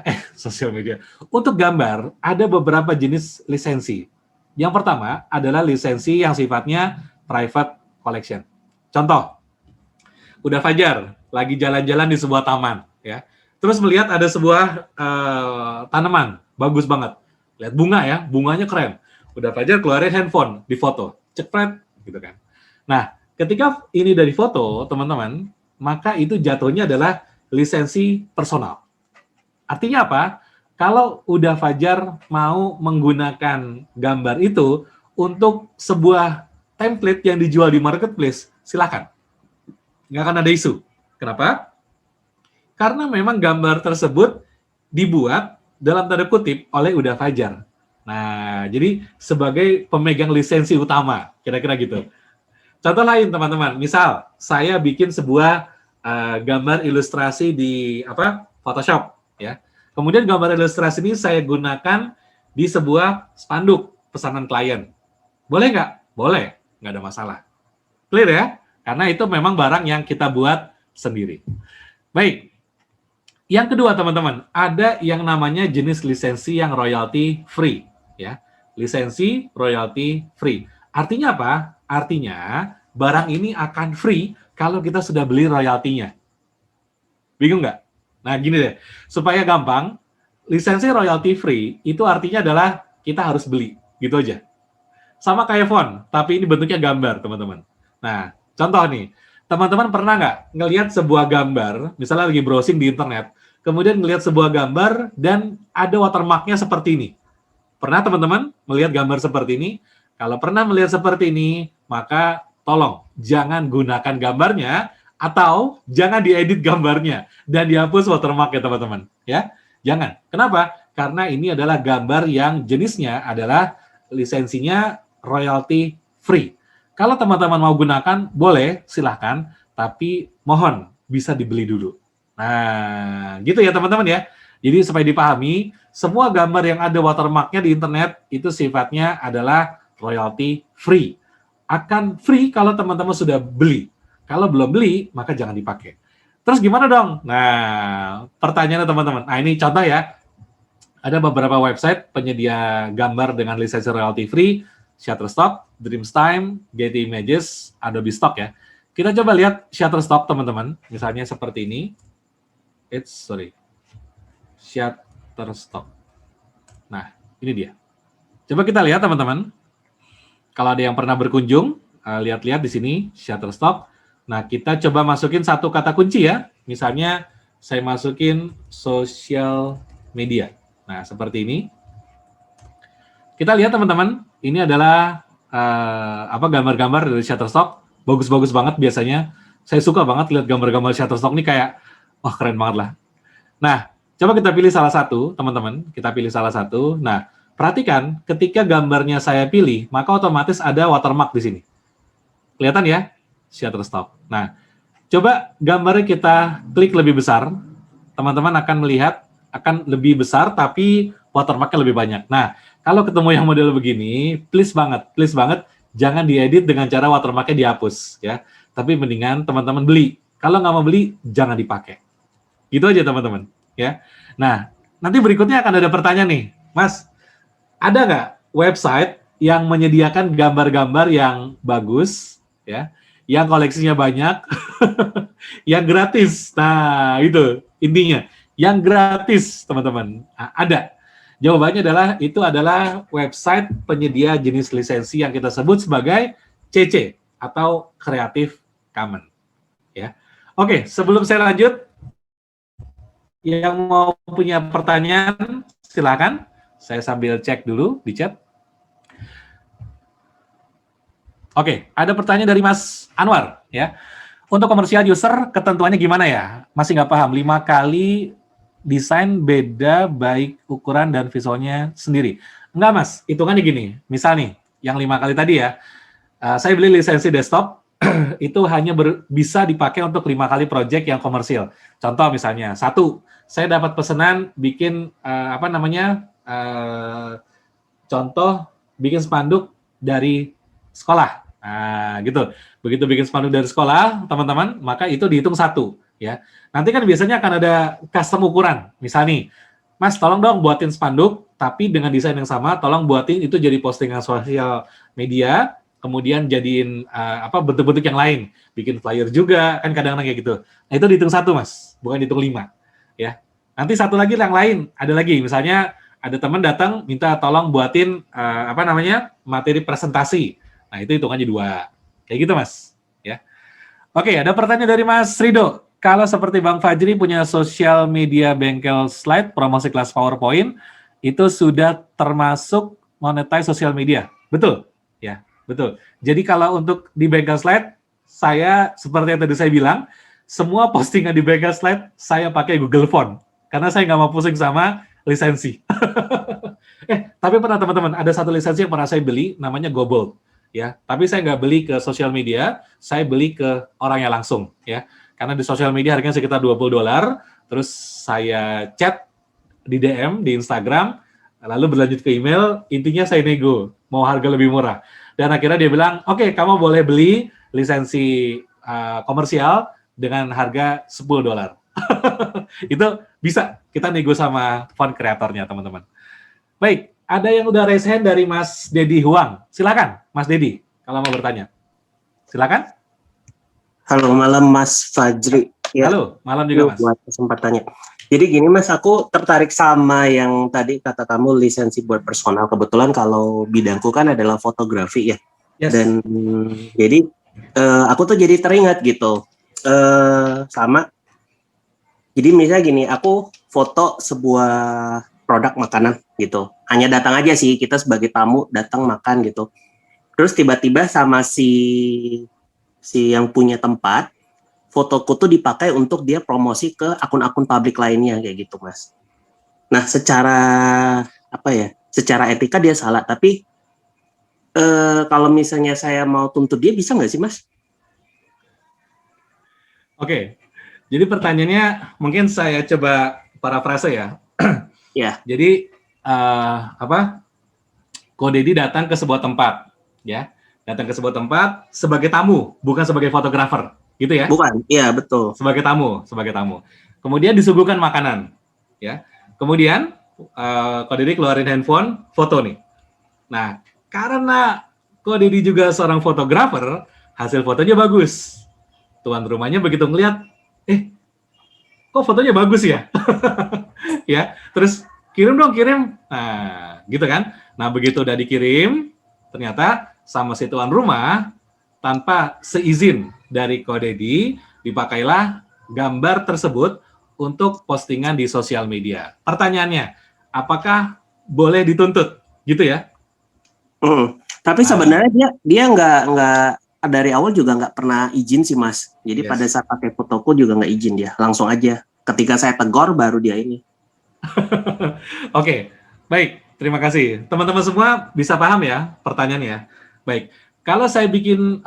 untuk gambar, ada beberapa jenis lisensi. Yang pertama adalah lisensi yang sifatnya private collection. Contoh, udah Fajar, lagi jalan-jalan di sebuah taman, ya. Terus melihat ada sebuah tanaman, bagus banget. Lihat bunga ya, bunganya keren. Udah Fajar keluarin handphone, di foto, cepret, gitu kan. Nah, ketika ini dari foto, teman-teman, maka itu jatuhnya adalah lisensi personal. Artinya apa? Kalau udah Fajar mau menggunakan gambar itu untuk sebuah template yang dijual di marketplace, silakan. Nggak akan ada isu. Kenapa? Karena memang gambar tersebut dibuat dalam tanda kutip oleh Uda Fajar. Nah, jadi sebagai pemegang lisensi utama, kira-kira gitu. Contoh lain teman-teman, misal saya bikin sebuah gambar ilustrasi di Photoshop, ya. Kemudian gambar ilustrasi ini saya gunakan di sebuah spanduk pesanan klien. Boleh nggak? Boleh, nggak ada masalah. Clear ya? Karena itu memang barang yang kita buat sendiri. Baik. Yang kedua teman-teman, ada yang namanya jenis lisensi yang royalty free, ya. Lisensi royalty free. Artinya apa? Artinya barang ini akan free kalau kita sudah beli royaltinya. Bingung nggak? Nah gini deh, supaya gampang, lisensi royalty free itu artinya adalah kita harus beli, gitu aja. Sama kayak font, tapi ini bentuknya gambar teman-teman. Nah, contoh nih, teman-teman pernah nggak ngelihat sebuah gambar, misalnya lagi browsing di internet, kemudian ngelihat sebuah gambar dan ada watermarknya seperti ini. Pernah teman-teman melihat gambar seperti ini? Kalau pernah melihat seperti ini, maka tolong jangan gunakan gambarnya atau jangan diedit gambarnya dan dihapus watermark ya teman-teman. Ya, jangan. Kenapa? Karena ini adalah gambar yang jenisnya adalah lisensinya royalty free. Kalau teman-teman mau gunakan, boleh, silahkan, tapi mohon bisa dibeli dulu. Nah, gitu ya teman-teman ya. Jadi supaya dipahami, semua gambar yang ada watermarknya di internet itu sifatnya adalah royalty free. Akan free kalau teman-teman sudah beli. Kalau belum beli, maka jangan dipakai. Terus gimana dong? Nah, pertanyaannya teman-teman. Nah, ini contoh ya. Ada beberapa website penyedia gambar dengan lisensi royalty free, Shutterstock, Dreamtime, Getty Images, Adobe Stock ya. Kita coba lihat Shutterstock teman-teman. Misalnya seperti ini. Shutterstock. Nah, ini dia. Coba kita lihat teman-teman. Kalau ada yang pernah berkunjung, lihat-lihat di sini Shutterstock. Nah, kita coba masukin satu kata kunci ya. Misalnya saya masukin social media. Nah, seperti ini. Kita lihat teman-teman, ini adalah gambar-gambar dari Shutterstock. Bagus-bagus banget biasanya. Saya suka banget lihat gambar-gambar Shutterstock ini kayak wah keren banget lah. Nah, coba kita pilih salah satu, teman-teman. Kita pilih salah satu. Nah, perhatikan ketika gambarnya saya pilih, maka otomatis ada watermark di sini. Kelihatan ya? Shutterstock. Nah, coba gambarnya kita klik lebih besar, teman-teman akan melihat akan lebih besar tapi watermarknya lebih banyak. Nah, kalau ketemu yang model begini, please banget, jangan diedit dengan cara watermarknya dihapus ya. Tapi mendingan teman-teman beli. Kalau nggak mau beli, jangan dipakai. Gitu aja teman-teman ya. Nah, nanti berikutnya akan ada pertanyaan nih, Mas. Ada nggak website yang menyediakan gambar-gambar yang bagus ya, yang koleksinya banyak, yang gratis? Nah, itu intinya. Yang gratis, teman-teman. Nah, ada. Jawabannya adalah website penyedia jenis lisensi yang kita sebut sebagai CC atau Creative Commons. Ya. Oke, sebelum saya lanjut, yang mau punya pertanyaan silakan. Saya sambil cek dulu di chat. Oke, ada pertanyaan dari Mas Anwar ya. Untuk komersial user ketentuannya gimana ya? Masih nggak paham. 5 kali desain beda baik ukuran dan visualnya sendiri. Enggak Mas, hitungannya gini. Misal nih, yang 5 kali tadi ya, saya beli lisensi desktop, itu hanya bisa dipakai untuk 5 kali project yang komersil. Contoh misalnya, 1, saya dapat pesanan bikin, contoh bikin spanduk dari sekolah. Nah, gitu. Begitu bikin spanduk dari sekolah, teman-teman, maka itu dihitung 1. Ya, nanti kan biasanya akan ada custom ukuran. Misal nih, Mas, tolong dong buatin spanduk, tapi dengan desain yang sama, tolong buatin itu jadi postingan sosial media, kemudian jadiin bentuk-bentuk yang lain, bikin flyer juga, kan kadang-kadang kayak gitu. Nah, itu dihitung 1, Mas, bukan dihitung 5. Ya, nanti 1 lagi yang lain, ada lagi, misalnya ada teman datang minta tolong buatin materi presentasi. Nah, itu hitungannya 2. Kayak gitu, Mas. Ya. Oke, ada pertanyaan dari Mas Rido. Kalau seperti Bang Fajri punya sosial media bengkel slide, promosi kelas PowerPoint, itu sudah termasuk monetize sosial media. Betul? Ya, betul. Jadi kalau untuk di bengkel slide, saya seperti yang tadi saya bilang, semua postingan di bengkel slide saya pakai Google Font. Karena saya nggak mau pusing sama lisensi. Tapi pernah teman-teman, ada satu lisensi yang pernah saya beli, namanya GoBold. Ya, tapi saya nggak beli ke sosial media, saya beli ke orangnya langsung. Ya. Karena di sosial media harganya sekitar $20, terus saya chat di DM, di Instagram, lalu berlanjut ke email, intinya saya nego, mau harga lebih murah. Dan akhirnya dia bilang, oke, kamu boleh beli lisensi komersial dengan harga $10. Itu bisa, kita nego sama font kreatornya, teman-teman. Baik, ada yang udah raise hand dari Mas Dedi Huang. Silakan, Mas Dedi, kalau mau bertanya. Silakan. Halo, malam Mas Fajri. Ya, halo, malam juga Mas. Buat kesempatannya. Jadi gini Mas, aku tertarik sama yang tadi kata kamu lisensi buat personal. Kebetulan kalau bidangku kan adalah fotografi ya. Yes. Dan jadi aku tuh jadi teringat gitu sama. Jadi misalnya gini, aku foto sebuah produk makanan gitu. Hanya datang aja sih, kita sebagai tamu datang makan gitu. Terus tiba-tiba sama si yang punya tempat, fotoku tuh dipakai untuk dia promosi ke akun-akun publik lainnya kayak gitu, Mas. Nah, secara etika dia salah, tapi kalau misalnya saya mau tuntut dia bisa nggak sih, Mas? Oke, jadi pertanyaannya mungkin saya coba parafrase ya. Ya. Jadi Ko Dedi datang ke sebuah tempat, ya. Datang ke sebuah tempat sebagai tamu, bukan sebagai fotografer, gitu ya? Bukan, iya betul. Sebagai tamu. Kemudian disuguhkan makanan, ya. Kemudian Ko Dedi keluarin handphone, foto nih. Nah, karena Ko Dedi juga seorang fotografer, hasil fotonya bagus. Tuan rumahnya begitu ngeliat, kok fotonya bagus ya? Ya, terus kirim dong. Nah, gitu kan? Nah, begitu udah dikirim, ternyata sama si tuan rumah, tanpa seizin dari Ko Dedi, dipakailah gambar tersebut untuk postingan di sosial media. Pertanyaannya, apakah boleh dituntut? Gitu ya? Tapi sebenarnya dia nggak dari awal juga nggak pernah izin sih, Mas. Jadi pada saat pakai fotoku juga nggak izin dia, langsung aja. Ketika saya tegur, baru dia ini. Oke, baik. terima kasih. Teman-teman semua bisa paham ya pertanyaannya? Baik, kalau saya bikin,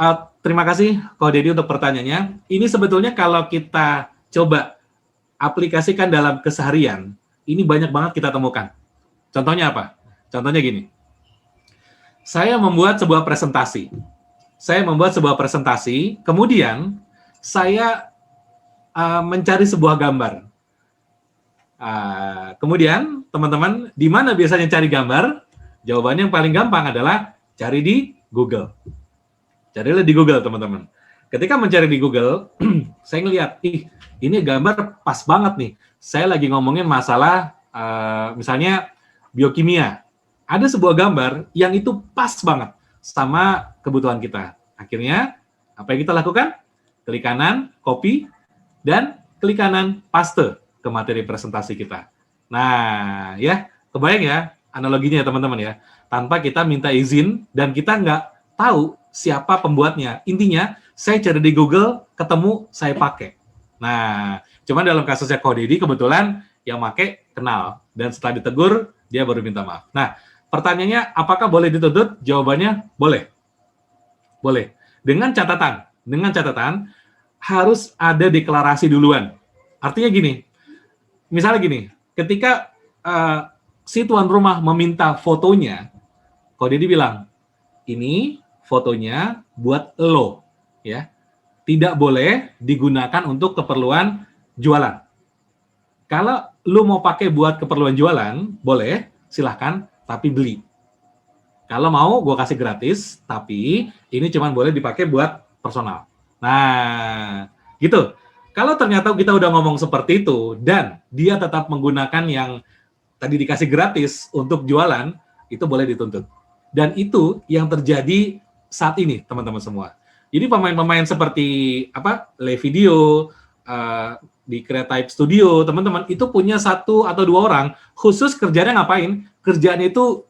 terima kasih Ko Dedi untuk pertanyaannya. Ini sebetulnya kalau kita coba aplikasikan dalam keseharian, ini banyak banget kita temukan. Contohnya apa? Contohnya gini, saya membuat sebuah presentasi. Kemudian saya mencari sebuah gambar. Kemudian teman-teman, di mana biasanya cari gambar? Jawabannya yang paling gampang adalah cari di Google. Carilah di Google, teman-teman. Ketika mencari di Google, saya ngelihat, ini gambar pas banget nih. Saya lagi ngomongin masalah, misalnya biokimia. Ada sebuah gambar yang itu pas banget sama kebutuhan kita. Akhirnya, apa yang kita lakukan? Klik kanan, copy, dan klik kanan, paste ke materi presentasi kita. Nah, ya, kebayang ya analoginya ya teman-teman ya. Tanpa kita minta izin dan kita nggak tahu siapa pembuatnya. Intinya, saya cari di Google, ketemu, saya pakai. Nah, cuman dalam kasusnya Ko Dedi kebetulan yang pakai kenal. Dan setelah ditegur, dia baru minta maaf. Nah, pertanyaannya, apakah boleh dituntut? Jawabannya, boleh. Boleh. Dengan catatan, harus ada deklarasi duluan. Artinya gini, misalnya gini, ketika si tuan rumah meminta fotonya, Ko Dedi bilang, ini fotonya buat lo, ya, tidak boleh digunakan untuk keperluan jualan. Kalau lo mau pakai buat keperluan jualan, boleh, silahkan, tapi beli. Kalau mau, gue kasih gratis, tapi ini cuma boleh dipakai buat personal. Nah, gitu. Kalau ternyata kita udah ngomong seperti itu, dan dia tetap menggunakan yang tadi dikasih gratis untuk jualan, itu boleh dituntut. Dan itu yang terjadi saat ini, teman-teman semua. Jadi pemain-pemain seperti Levideo, di Creative Studio, teman-teman, itu punya 1 atau 2 orang, khusus kerjanya ngapain? Kerjanya itu,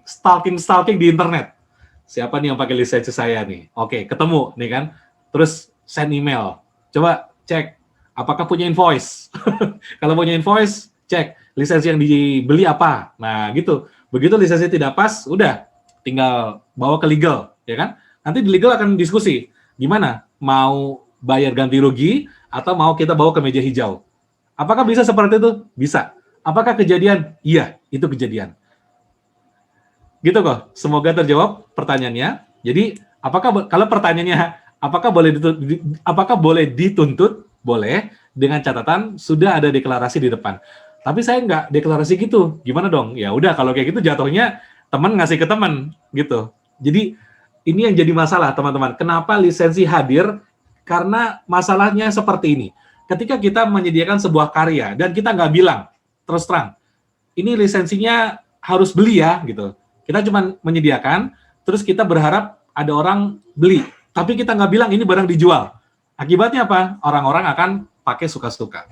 stalking di internet. Siapa nih yang pakai lisensi saya nih? Oke, ketemu nih kan. Terus send email. Coba cek apakah punya invoice. Kalau punya invoice, cek lisensi yang dibeli apa. Nah, gitu. Begitu lisensi tidak pas, udah tinggal bawa ke legal, ya kan? Nanti di legal akan diskusi gimana? Mau bayar ganti rugi atau mau kita bawa ke meja hijau? Apakah bisa seperti itu? Bisa. Apakah kejadian? Iya, itu kejadian. Gitu kok, semoga terjawab pertanyaannya. Jadi, kalau pertanyaannya apakah boleh dituntut? Boleh, dengan catatan sudah ada deklarasi di depan. Tapi saya nggak deklarasi gitu. Gimana dong? Ya udah, kalau kayak gitu jatuhnya teman ngasih ke teman gitu. Jadi ini yang jadi masalah, teman-teman. Kenapa lisensi hadir? Karena masalahnya seperti ini. Ketika kita menyediakan sebuah karya dan kita nggak bilang terus terang, ini lisensinya harus beli ya gitu. Kita cuma menyediakan, terus kita berharap ada orang beli. Tapi kita nggak bilang ini barang dijual. Akibatnya apa? Orang-orang akan pakai suka-suka.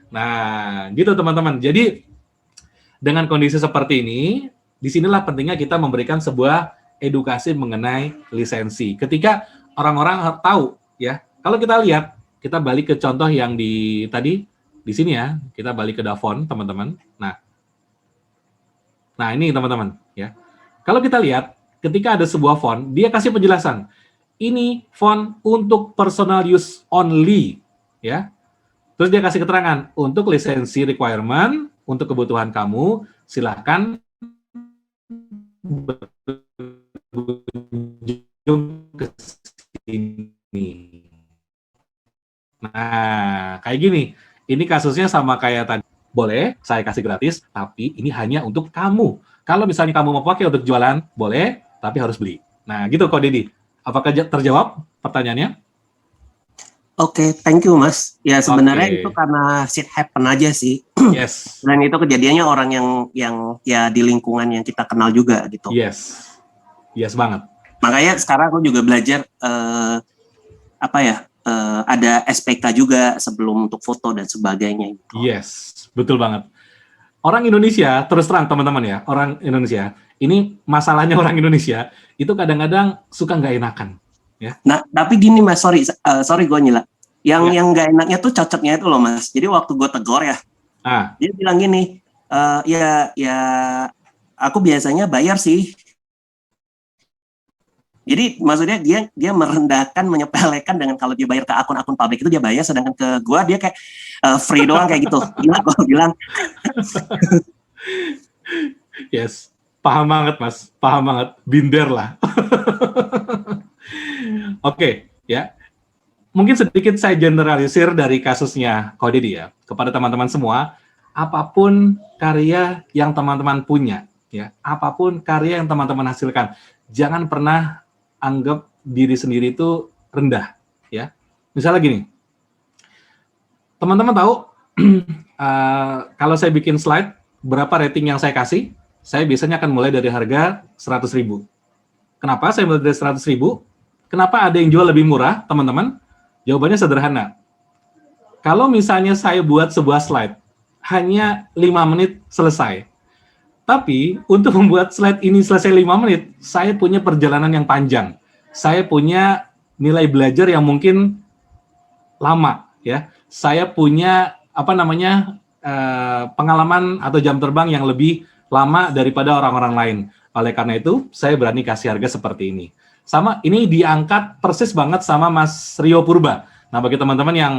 Nah, gitu teman-teman. Jadi, dengan kondisi seperti ini, disinilah pentingnya kita memberikan sebuah edukasi mengenai lisensi. Ketika orang-orang tahu, ya, kalau kita lihat, kita balik ke contoh yang di sini ya, kita balik ke Davon, teman-teman. Nah ini teman-teman, ya. Kalau kita lihat, ketika ada sebuah font, dia kasih penjelasan. Ini font untuk personal use only, ya. Terus dia kasih keterangan, untuk lisensi requirement, untuk kebutuhan kamu, silahkan berkunjung ke sini. Nah, kayak gini. Ini kasusnya sama kayak tadi. Boleh, saya kasih gratis, tapi ini hanya untuk kamu. Kalau misalnya kamu mau pakai untuk jualan, boleh, tapi harus beli. Nah, gitu Ko Dedi. Apakah terjawab pertanyaannya? Oke, thank you Mas. Ya sebenarnya itu karena shit happen aja sih. Yes. Dan itu kejadiannya orang yang ya di lingkungan yang kita kenal juga gitu. Yes. Yes banget. Makanya sekarang aku juga belajar ada SPK juga sebelum untuk foto dan sebagainya. Gitu. Yes, betul banget. Orang Indonesia, terus terang teman-teman ya, orang Indonesia, ini masalahnya orang Indonesia, itu kadang-kadang suka nggak enakan. Ya. Nah, tapi gini Mas, sorry gue nyela. Yang nggak enaknya tuh cocoknya itu loh Mas. Jadi waktu gue tegur ya, dia bilang gini, Ya aku biasanya bayar sih. Jadi maksudnya dia merendahkan, menyepelekan dengan kalau dia bayar ke akun-akun publik itu dia bayar, sedangkan ke gua dia kayak free doang kayak gitu. Gila gua bilang. Yes, paham banget Mas, paham banget. Binder lah. Oke, ya. Mungkin sedikit saya generalisir dari kasusnya Kodedi ya, kepada teman-teman semua, apapun karya yang teman-teman punya, ya, apapun karya yang teman-teman hasilkan, jangan pernah anggap diri sendiri itu rendah, ya. Misalnya gini, teman-teman tahu, kalau saya bikin slide, berapa rating yang saya kasih, saya biasanya akan mulai dari harga 100.000. Kenapa saya mulai dari 100.000? Kenapa ada yang jual lebih murah, teman-teman? Jawabannya sederhana. Kalau misalnya saya buat sebuah slide, hanya 5 menit selesai. Tapi, untuk membuat slide ini selesai 5 menit, saya punya perjalanan yang panjang. Saya punya nilai belajar yang mungkin lama, ya. Saya punya, pengalaman atau jam terbang yang lebih lama daripada orang-orang lain. Oleh karena itu, saya berani kasih harga seperti ini. Sama, ini diangkat persis banget sama Mas Rio Purba. Nah, bagi teman-teman yang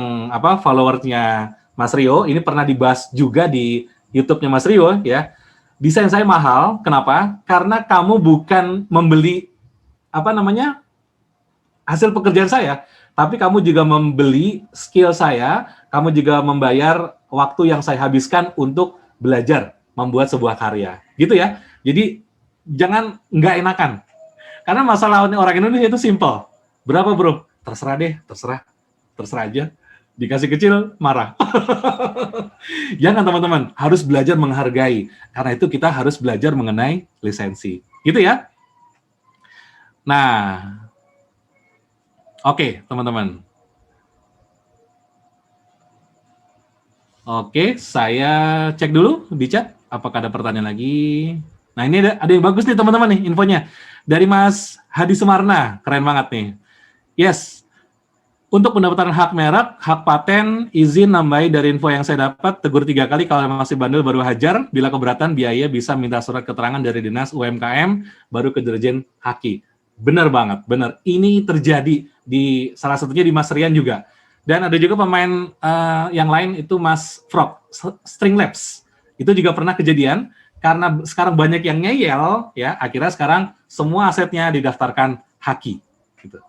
followersnya Mas Rio, ini pernah dibahas juga di YouTube-nya Mas Rio, ya. Desain saya mahal, kenapa? Karena kamu bukan membeli hasil pekerjaan saya, tapi kamu juga membeli skill saya, kamu juga membayar waktu yang saya habiskan untuk belajar membuat sebuah karya, gitu ya. Jadi jangan nggak enakan, karena masalah orang Indonesia itu simple. Berapa bro? Terserah deh, terserah aja. Dikasih kecil, marah. Jangan teman-teman, harus belajar menghargai. Karena itu kita harus belajar mengenai lisensi. Gitu ya. Nah, oke teman-teman. Oke, saya cek dulu di chat. Apakah ada pertanyaan lagi? Nah, ini ada yang bagus nih teman-teman nih infonya. Dari Mas Hadi Sumarna, keren banget nih. Yes, untuk pendaftaran hak merek, hak paten, izin nambahi dari info yang saya dapat, tegur 3 kali kalau masih bandel baru hajar, bila keberatan biaya bisa minta surat keterangan dari Dinas UMKM, baru ke Dirjen Haki. Benar banget, benar. Ini terjadi di salah satunya di Mas Rian juga. Dan ada juga pemain yang lain itu Mas Frog, String Labs. Itu juga pernah kejadian, karena sekarang banyak yang ngeyel, ya akhirnya sekarang semua asetnya didaftarkan Haki. Gitu.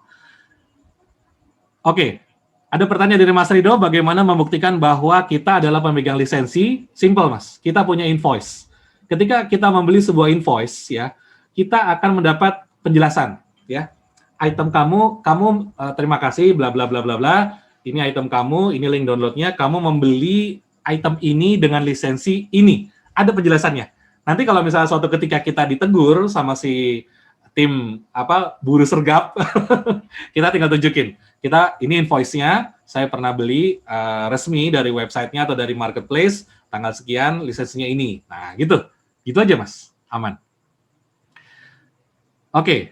Oke, ada pertanyaan dari Mas Rido, bagaimana membuktikan bahwa kita adalah pemegang lisensi? Simple, Mas. Kita punya invoice. Ketika kita membeli sebuah invoice, ya, kita akan mendapat penjelasan, ya. Item kamu terima kasih, bla bla bla bla bla. Ini item kamu, ini link downloadnya. Kamu membeli item ini dengan lisensi ini. Ada penjelasannya. Nanti kalau misalnya suatu ketika kita ditegur sama si tim buruh sergap, kita tinggal tunjukin. Ini invoice-nya, saya pernah beli resmi dari website-nya atau dari marketplace, tanggal sekian, lisensinya ini. Nah, gitu. Gitu aja, Mas. Aman. Oke.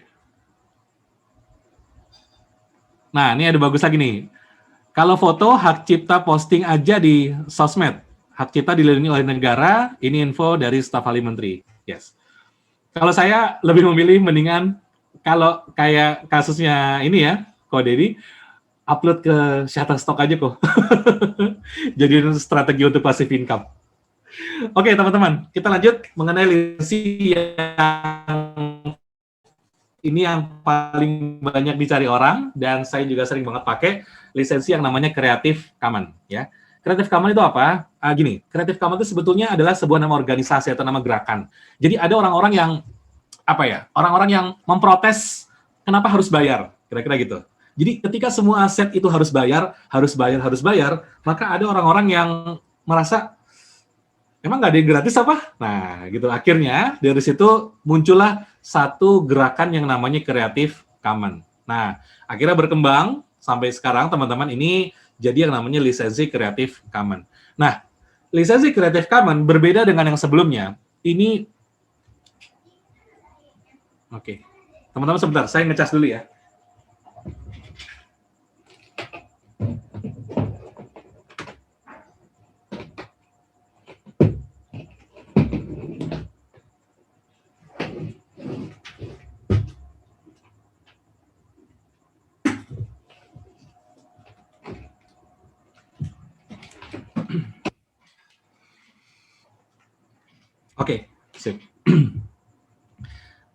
Nah, ini ada bagus lagi nih. Kalau foto, hak cipta posting aja di sosmed. Hak cipta dilindungi oleh negara, ini info dari staf ahli menteri. Yes. Kalau saya lebih memilih mendingan kalau kayak kasusnya ini ya, Kodedi, upload ke Shutterstock aja kok. Jadi strategi untuk passive income. Oke teman-teman, kita lanjut mengenai lisensi yang ini yang paling banyak dicari orang, dan saya juga sering banget pakai lisensi yang namanya Creative Commons. Ya. Creative Commons itu apa? Gini, Creative Commons itu sebetulnya adalah sebuah nama organisasi atau nama gerakan. Jadi ada orang-orang yang orang-orang yang memprotes kenapa harus bayar, kira-kira gitu. Jadi ketika semua aset itu harus bayar, maka ada orang-orang yang merasa emang nggak ada yang gratis apa? Nah, gitu. Akhirnya dari situ muncullah satu gerakan yang namanya Creative Commons. Nah, akhirnya berkembang sampai sekarang teman-teman ini jadi yang namanya lisensi Creative Commons. Nah, lisensi Creative Commons berbeda dengan yang sebelumnya. Ini, oke. Teman-teman sebentar, saya ngecas dulu ya. Oke, sip.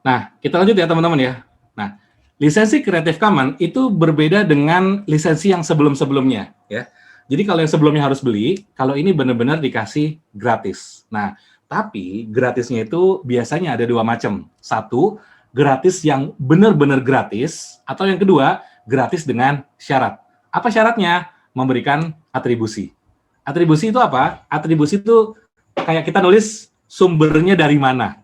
Nah, kita lanjut ya teman-teman ya. Nah, lisensi Creative Commons itu berbeda dengan lisensi yang sebelum-sebelumnya ya. Jadi kalau yang sebelumnya harus beli, kalau ini benar-benar dikasih gratis. Nah, tapi gratisnya itu biasanya ada dua macam. Satu, gratis yang benar-benar gratis, atau yang kedua, gratis dengan syarat. Apa syaratnya? Memberikan atribusi. Atribusi itu apa? Atribusi itu kayak kita nulis sumbernya dari mana,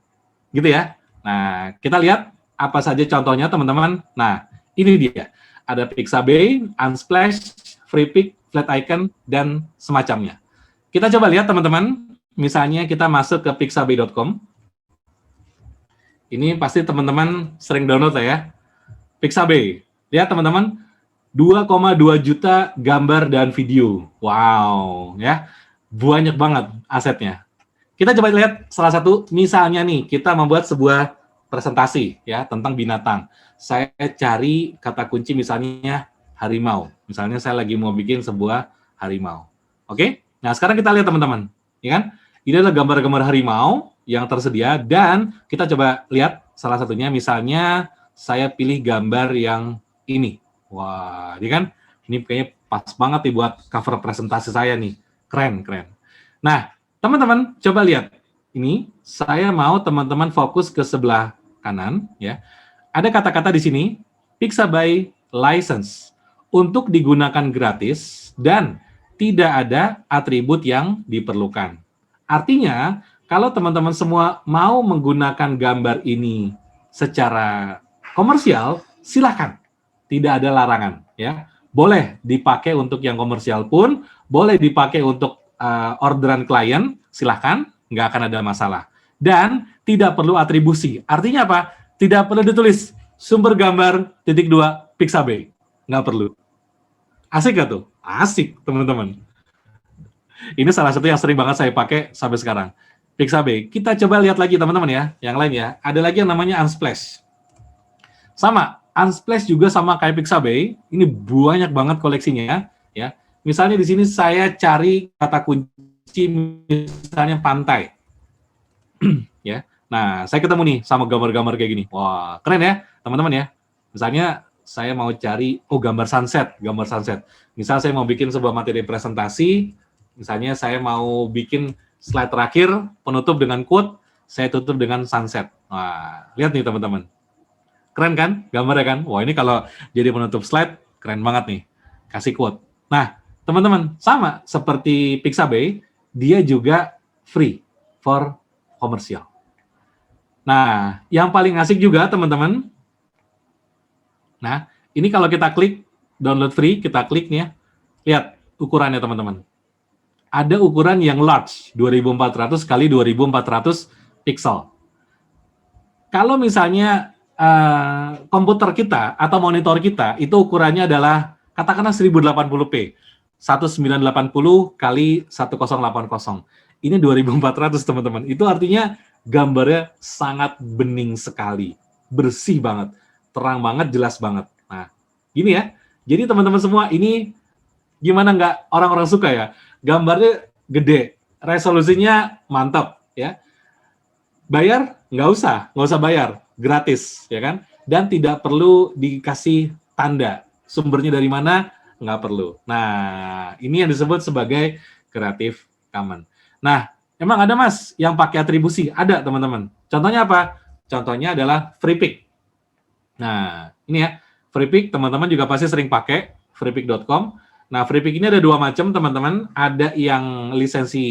gitu ya. Nah, kita lihat apa saja contohnya, teman-teman. Nah, ini dia. Ada Pixabay, Unsplash, FreePik, Flat Icon, dan semacamnya. Kita coba lihat, teman-teman. Misalnya kita masuk ke pixabay.com. Ini pasti teman-teman sering download ya. Pixabay. Lihat, teman-teman. 2,2 juta gambar dan video. Wow, ya. Banyak banget asetnya. Kita coba lihat salah satu, misalnya nih, kita membuat sebuah presentasi ya tentang binatang. Saya cari kata kunci misalnya harimau. Misalnya saya lagi mau bikin sebuah harimau. Oke? Nah, sekarang kita lihat teman-teman, ya kan? Ini adalah gambar-gambar harimau yang tersedia dan kita coba lihat salah satunya misalnya saya pilih gambar yang ini. Wah, ini kan ini kayaknya pas banget nih buat cover presentasi saya nih. Keren, keren. Nah, teman-teman, coba lihat. Ini saya mau teman-teman fokus ke sebelah kanan ya. Ada kata-kata di sini Pixabay license untuk digunakan gratis dan tidak ada atribut yang diperlukan. Artinya, kalau teman-teman semua mau menggunakan gambar ini secara komersial, silakan. Tidak ada larangan ya. Boleh dipakai untuk yang komersial pun, boleh dipakai untuk orderan klien, silahkan, nggak akan ada masalah. Dan tidak perlu atribusi. Artinya apa? Tidak perlu ditulis sumber gambar _2 Pixabay. Nggak perlu. Asik nggak tuh? Asik, teman-teman. Ini salah satu yang sering banget saya pakai sampai sekarang. Pixabay. Kita coba lihat lagi, teman-teman ya. Yang lain ya. Ada lagi yang namanya Unsplash. Sama. Unsplash juga sama kayak Pixabay. Ini banyak banget koleksinya. Ya. Misalnya di sini saya cari kata kunci misalnya pantai. Ya. Nah, saya ketemu nih sama gambar-gambar kayak gini. Wah, keren ya, teman-teman ya. Misalnya saya mau cari gambar sunset. Misal saya mau bikin sebuah materi presentasi, misalnya saya mau bikin slide terakhir penutup dengan quote, saya tutup dengan sunset. Wah, lihat nih teman-teman. Keren kan gambarnya kan? Wah, ini kalau jadi penutup slide keren banget nih. Kasih quote. Nah, teman-teman, sama seperti Pixabay, dia juga free for komersial. Nah, yang paling asik juga, teman-teman. Nah, ini kalau kita klik download free, kita klik nih ya. Lihat ukurannya, teman-teman. Ada ukuran yang large, 2400 kali 2400 pixel. Kalau misalnya komputer kita atau monitor kita, itu ukurannya adalah katakanlah 1080p. 1980 kali 1080. Ini 2400, teman-teman. Itu artinya gambarnya sangat bening sekali. Bersih banget. Terang banget, jelas banget. Nah, gini ya. Jadi teman-teman semua, ini gimana nggak orang-orang suka ya? Gambarnya gede. Resolusinya mantap. Ya. Bayar? Nggak usah bayar. Gratis, ya kan? Dan tidak perlu dikasih tanda. Sumbernya dari mana? Nggak perlu. Nah, ini yang disebut sebagai Creative Commons. Nah, emang ada mas yang pakai atribusi? Ada teman-teman. Contohnya apa? Contohnya adalah FreePik. Nah, ini ya. FreePik teman-teman juga pasti sering pakai. FreePik.com. Nah, FreePik ini ada dua macam teman-teman. Ada yang lisensi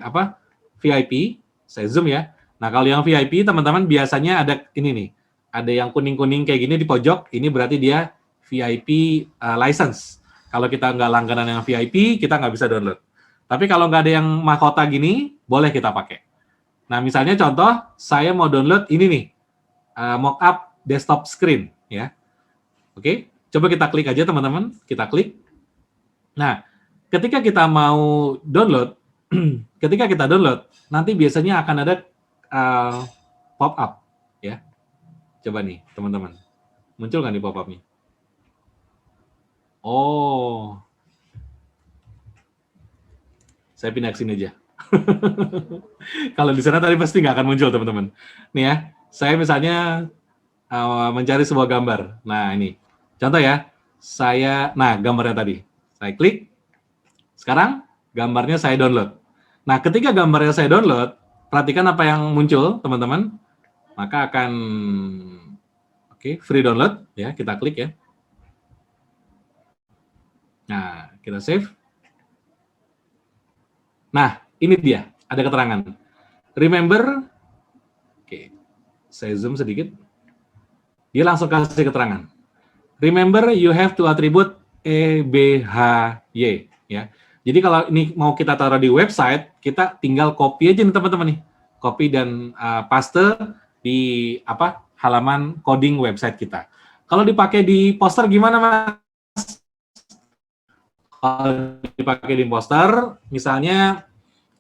apa? VIP. Saya zoom ya. Nah, kalau yang VIP teman-teman biasanya ada ini nih. Ada yang kuning-kuning kayak gini di pojok. Ini berarti dia VIP license. Kalau kita nggak langganan yang VIP, kita nggak bisa download. Tapi kalau nggak ada yang mahkota gini, boleh kita pakai. Nah, misalnya contoh, saya mau download ini nih, mockup desktop screen, ya. Oke, coba kita klik aja teman-teman, kita klik. Nah, ketika kita mau download, nanti biasanya akan ada pop-up, ya. Coba nih, teman-teman, muncul nggak nih pop-up-nya? Oh, saya pindah ke sini aja. Kalau di sana tadi pasti nggak akan muncul, teman-teman. Nih ya, saya misalnya mencari sebuah gambar. Nah, ini. Contoh ya. Nah, gambarnya tadi. Saya klik. Sekarang, gambarnya saya download. Nah, ketika gambarnya saya download, perhatikan apa yang muncul, teman-teman. Maka akan, free download. Ya, kita klik ya. Nah, kita save. Nah, ini dia, ada keterangan. Remember, saya zoom sedikit. Dia langsung kasih keterangan. Remember, you have to attribute EBHY. Ya. Jadi kalau ini mau kita taruh di website, kita tinggal copy aja nih teman-teman nih. Copy dan paste di halaman coding website kita. Kalau dipakai di poster gimana, Mas? Kalau dipakai di poster, misalnya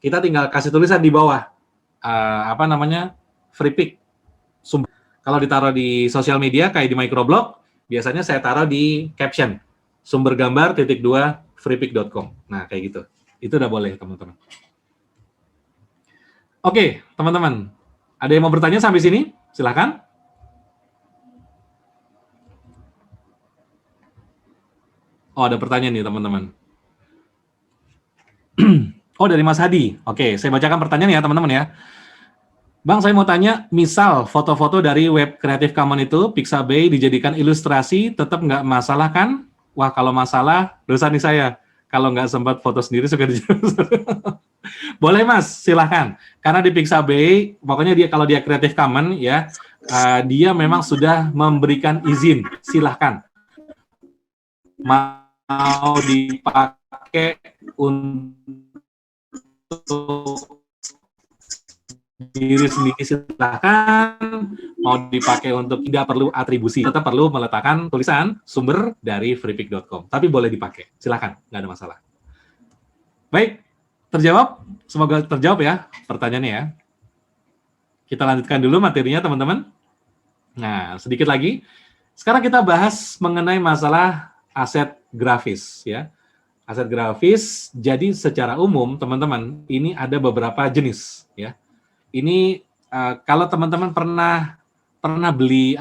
kita tinggal kasih tulisan di bawah, free pick. Kalau ditaruh di sosial media kayak di microblog, biasanya saya taruh di caption, sumber gambar _2 freepick.com. Nah, kayak gitu. Itu udah boleh, teman-teman. Oke, teman-teman. Ada yang mau bertanya sampai sini? Silahkan. Oh, ada pertanyaan nih, teman-teman. Oh, dari Mas Hadi. Oke, saya bacakan pertanyaan ya, teman-teman ya. Bang, saya mau tanya, misal foto-foto dari web Creative Commons itu, Pixabay dijadikan ilustrasi, tetap nggak masalah kan? Wah, kalau masalah, dosa nih saya. Kalau nggak sempat foto sendiri, suka boleh, Mas, silahkan. Karena di Pixabay, pokoknya kalau dia Creative Commons, ya, dia memang sudah memberikan izin, silahkan. Mau dipakai untuk diri sendiri silahkan, mau dipakai untuk tidak perlu atribusi, tetap perlu meletakkan tulisan sumber dari freepick.com, tapi boleh dipakai, silahkan, nggak ada masalah. Baik, terjawab? Semoga terjawab ya pertanyaannya ya. Kita lanjutkan dulu materinya, teman-teman. Nah, sedikit lagi. Sekarang kita bahas mengenai masalah aset grafis ya. Aset grafis, jadi secara umum teman-teman ini ada beberapa jenis ya. Ini kalau teman-teman pernah beli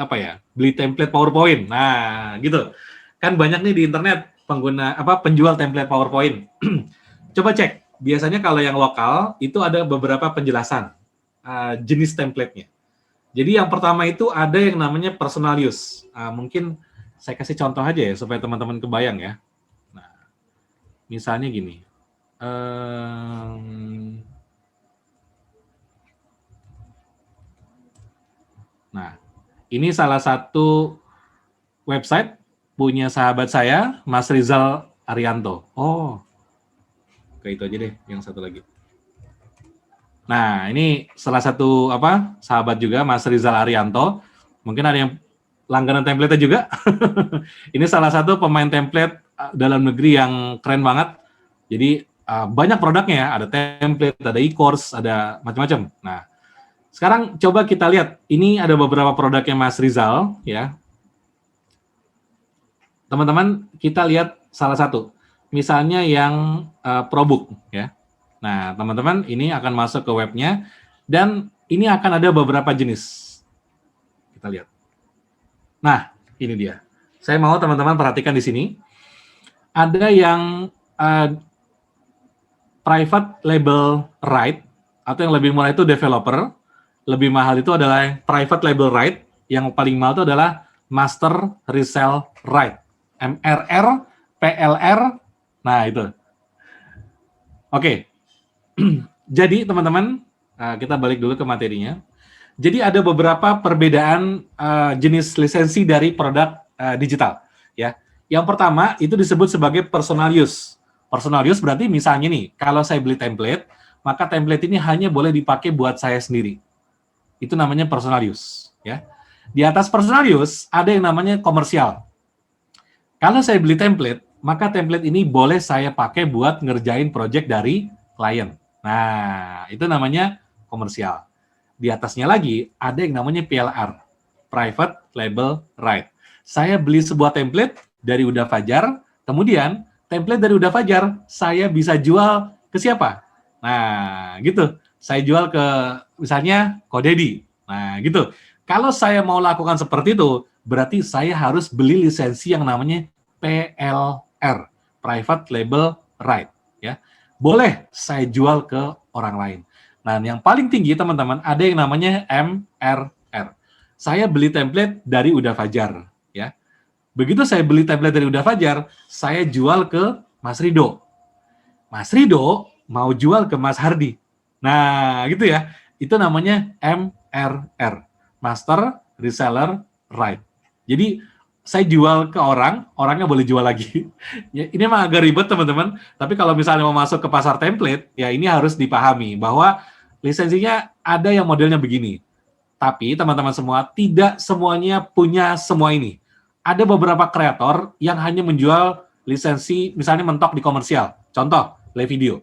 beli template PowerPoint. Nah, gitu. Kan banyak nih di internet penjual template PowerPoint. Coba cek. Biasanya kalau yang lokal itu ada beberapa penjelasan jenis template-nya. Jadi yang pertama itu ada yang namanya personal use. Mungkin saya kasih contoh aja ya supaya teman-teman kebayang ya. Nah, misalnya gini. Nah, ini salah satu website punya sahabat saya, Mas Rizal Arianto. Oh, kayak itu aja deh, yang satu lagi. Nah, ini salah satu sahabat juga, Mas Rizal Arianto. Mungkin ada yang langganan template juga. Ini salah satu pemain template dalam negeri yang keren banget. Jadi banyak produknya ya, ada template, ada e-course, ada macam-macam. Nah, sekarang coba kita lihat. Ini ada beberapa produknya Mas Rizal ya. Teman-teman, kita lihat salah satu. Misalnya yang ProBook ya. Nah, teman-teman, ini akan masuk ke webnya dan ini akan ada beberapa jenis. Kita lihat. Nah, ini dia. Saya mau teman-teman perhatikan di sini. Ada yang private label right, atau yang lebih murah itu developer. Lebih mahal itu adalah private label right. Yang paling mahal itu adalah master resell right. MRR, PLR. Nah, itu. Oke. Jadi, teman-teman, kita balik dulu ke materinya. Jadi ada beberapa perbedaan jenis lisensi dari produk digital, ya. Yang pertama itu disebut sebagai personal use. Personal use berarti misalnya nih, kalau saya beli template, maka template ini hanya boleh dipakai buat saya sendiri. Itu namanya personal use, ya. Di atas personal use ada yang namanya komersial. Kalau saya beli template, maka template ini boleh saya pakai buat ngerjain project dari klien. Nah, itu namanya komersial. Di atasnya lagi ada yang namanya PLR, Private Label Right. Saya beli sebuah template dari Uda Fajar, kemudian template dari Uda Fajar saya bisa jual ke siapa? Nah, gitu. Saya jual ke misalnya Kodedi. Nah, gitu. Kalau saya mau lakukan seperti itu, berarti saya harus beli lisensi yang namanya PLR, Private Label Right, ya. Boleh saya jual ke orang lain. Nah, yang paling tinggi teman-teman ada yang namanya MRR. Saya beli template dari Uda Fajar, ya. Begitu saya beli template dari Uda Fajar, saya jual ke Mas Rido. Mas Rido mau jual ke Mas Hardi. Nah, gitu ya. Itu namanya MRR, Master Reseller Right. Jadi, saya jual ke orang, orangnya boleh jual lagi. Ya, ini emang agak ribet, teman-teman. Tapi kalau misalnya mau masuk ke pasar template, ya ini harus dipahami bahwa lisensinya ada yang modelnya begini. Tapi, teman-teman semua, tidak semuanya punya semua ini. Ada beberapa kreator yang hanya menjual lisensi, misalnya mentok di komersial. Contoh, Levidio.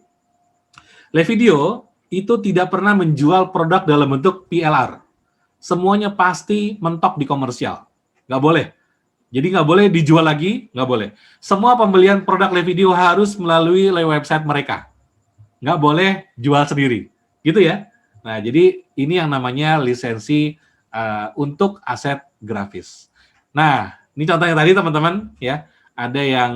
Levidio itu tidak pernah menjual produk dalam bentuk PLR. Semuanya pasti mentok di komersial. Nggak boleh. Jadi nggak boleh dijual lagi, nggak boleh. Semua pembelian produk Levidio harus melalui website mereka. Nggak boleh jual sendiri. Gitu ya. Nah, jadi ini yang namanya lisensi untuk aset grafis. Nah, ini contohnya tadi teman-teman ya. Ada yang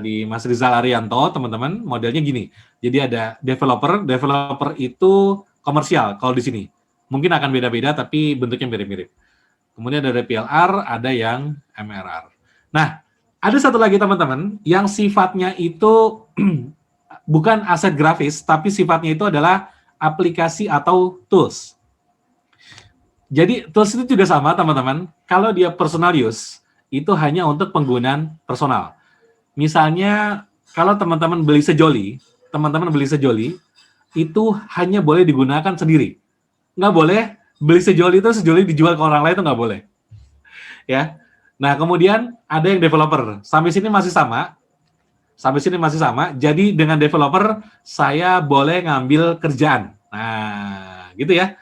di Mas Rizal Arianto, teman-teman, modelnya gini. Jadi ada developer itu komersial kalau di sini. Mungkin akan beda-beda tapi bentuknya mirip-mirip. Kemudian ada PLR, ada yang MRR. Nah, ada satu lagi teman-teman yang sifatnya itu bukan aset grafis, tapi sifatnya itu adalah aplikasi atau tools. Jadi tools itu juga sama teman-teman. Kalau dia personal use, itu hanya untuk penggunaan personal. Misalnya, kalau teman-teman beli sejoli, itu hanya boleh digunakan sendiri. Nggak boleh beli sejoli dijual ke orang lain, itu nggak boleh. Ya. Nah, kemudian ada yang developer. Sampai sini masih sama. Jadi dengan developer, saya boleh ngambil kerjaan. Nah, gitu ya.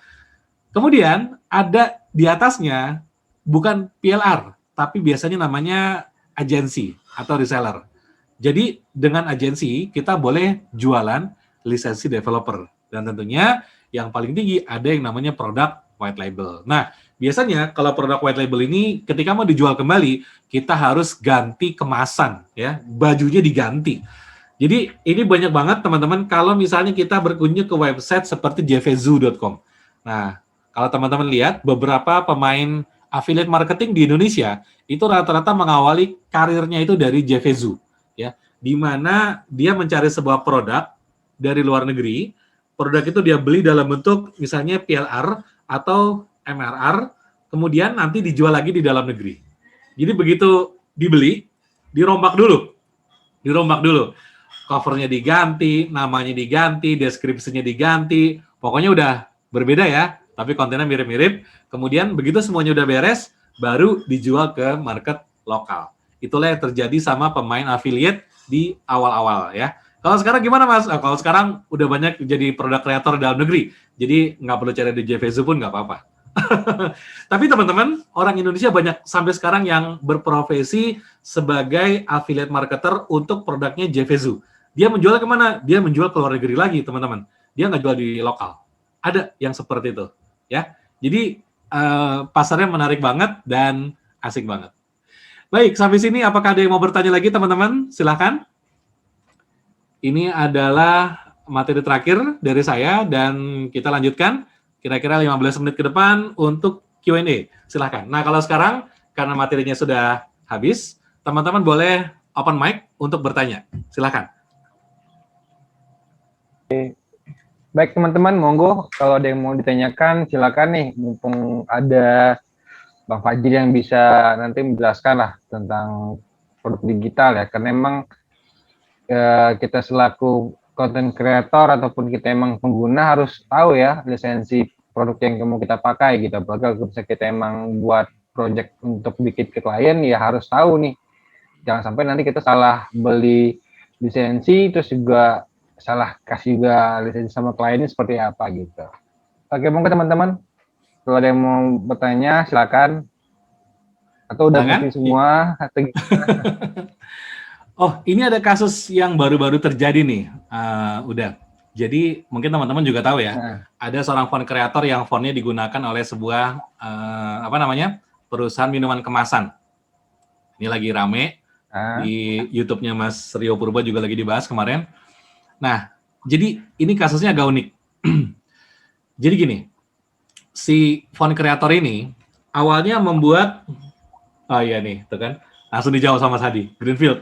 Kemudian ada di atasnya bukan PLR, tapi biasanya namanya agensi atau reseller. Jadi dengan agensi kita boleh jualan lisensi developer. Dan tentunya yang paling tinggi ada yang namanya produk white label. Nah, biasanya kalau produk white label ini ketika mau dijual kembali, kita harus ganti kemasan, ya, bajunya diganti. Jadi ini banyak banget teman-teman kalau misalnya kita berkunjung ke website seperti jvezu.com. Nah, kalau teman-teman lihat beberapa pemain affiliate marketing di Indonesia itu rata-rata mengawali karirnya itu dari jvezu, ya, di mana dia mencari sebuah produk dari luar negeri, produk itu dia beli dalam bentuk misalnya PLR atau MRR, kemudian nanti dijual lagi di dalam negeri. Jadi begitu dibeli, dirombak dulu, covernya diganti, namanya diganti, deskripsinya diganti, pokoknya udah berbeda ya, tapi kontennya mirip-mirip. Kemudian begitu semuanya udah beres, baru dijual ke market lokal. Itulah yang terjadi sama pemain affiliate di awal-awal ya. Kalau sekarang gimana Mas? Kalau sekarang udah banyak jadi produk kreator dalam negeri, jadi nggak perlu cari di jvezu pun nggak apa-apa. Tapi teman-teman, orang Indonesia banyak sampai sekarang yang berprofesi sebagai affiliate marketer untuk produknya jvezu. Dia menjual kemana? Dia menjual ke luar negeri lagi, teman-teman. Dia nggak jual di lokal. Ada yang seperti itu, ya. Jadi pasarnya menarik banget dan asik banget. Baik, sampai sini apakah ada yang mau bertanya lagi, teman-teman? Silahkan. Ini adalah materi terakhir dari saya dan kita lanjutkan kira-kira 15 menit ke depan untuk Q&A. Silahkan. Nah, kalau sekarang karena materinya sudah habis, teman-teman boleh open mic untuk bertanya. Silahkan. Baik teman-teman, monggo kalau ada yang mau ditanyakan silakan nih, mumpung ada Bang Fajri yang bisa nanti menjelaskan lah tentang produk digital ya, karena emang kita selaku content creator ataupun kita emang pengguna harus tahu ya lisensi produk yang mau kita pakai gitu. Apalagi kalau kita emang buat project untuk bikin ke klien ya harus tahu nih. Jangan sampai nanti kita salah beli lisensi terus juga salah kasih juga lisensi sama kliennya seperti apa gitu. Oke, monggo teman-teman. Kalau ada yang mau bertanya silakan. Atau udah ngerti semua atau Oh, ini ada kasus yang baru-baru terjadi nih. Udah. Jadi mungkin teman-teman juga tahu ya, Nah, ada seorang font kreator yang fontnya digunakan oleh sebuah perusahaan minuman kemasan. Ini lagi rame ah, di YouTube-nya Mas Rio Purba juga lagi dibahas kemarin. Nah, jadi ini kasusnya agak unik. Jadi gini, si font kreator ini awalnya membuat, oh iya nih, tuh kan, langsung dijawab sama Sadi, Greenfield.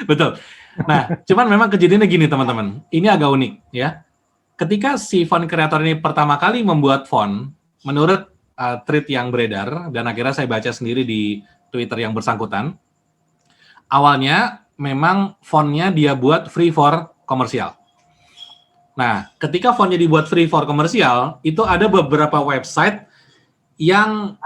Betul. Nah, cuman memang kejadiannya gini teman-teman, ini agak unik ya. Ketika si font kreator ini pertama kali membuat font, menurut tweet yang beredar, dan akhirnya saya baca sendiri di Twitter yang bersangkutan, awalnya memang fontnya dia buat free for komersial. Nah, ketika fontnya dibuat free for komersial, itu ada beberapa website yang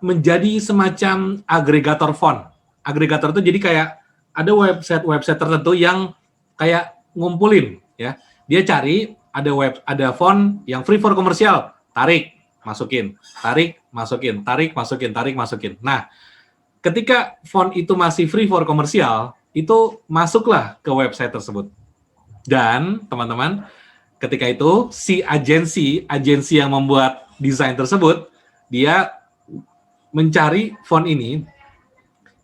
menjadi semacam agregator font. Agregator itu jadi kayak ada website tertentu yang kayak ngumpulin ya. Dia cari ada font yang free for komersial, tarik, masukin, tarik, masukin, tarik, masukin, tarik, masukin. Nah, ketika font itu masih free for komersial, itu masuklah ke website tersebut. Dan teman-teman, ketika itu si agensi yang membuat desain tersebut, dia mencari font ini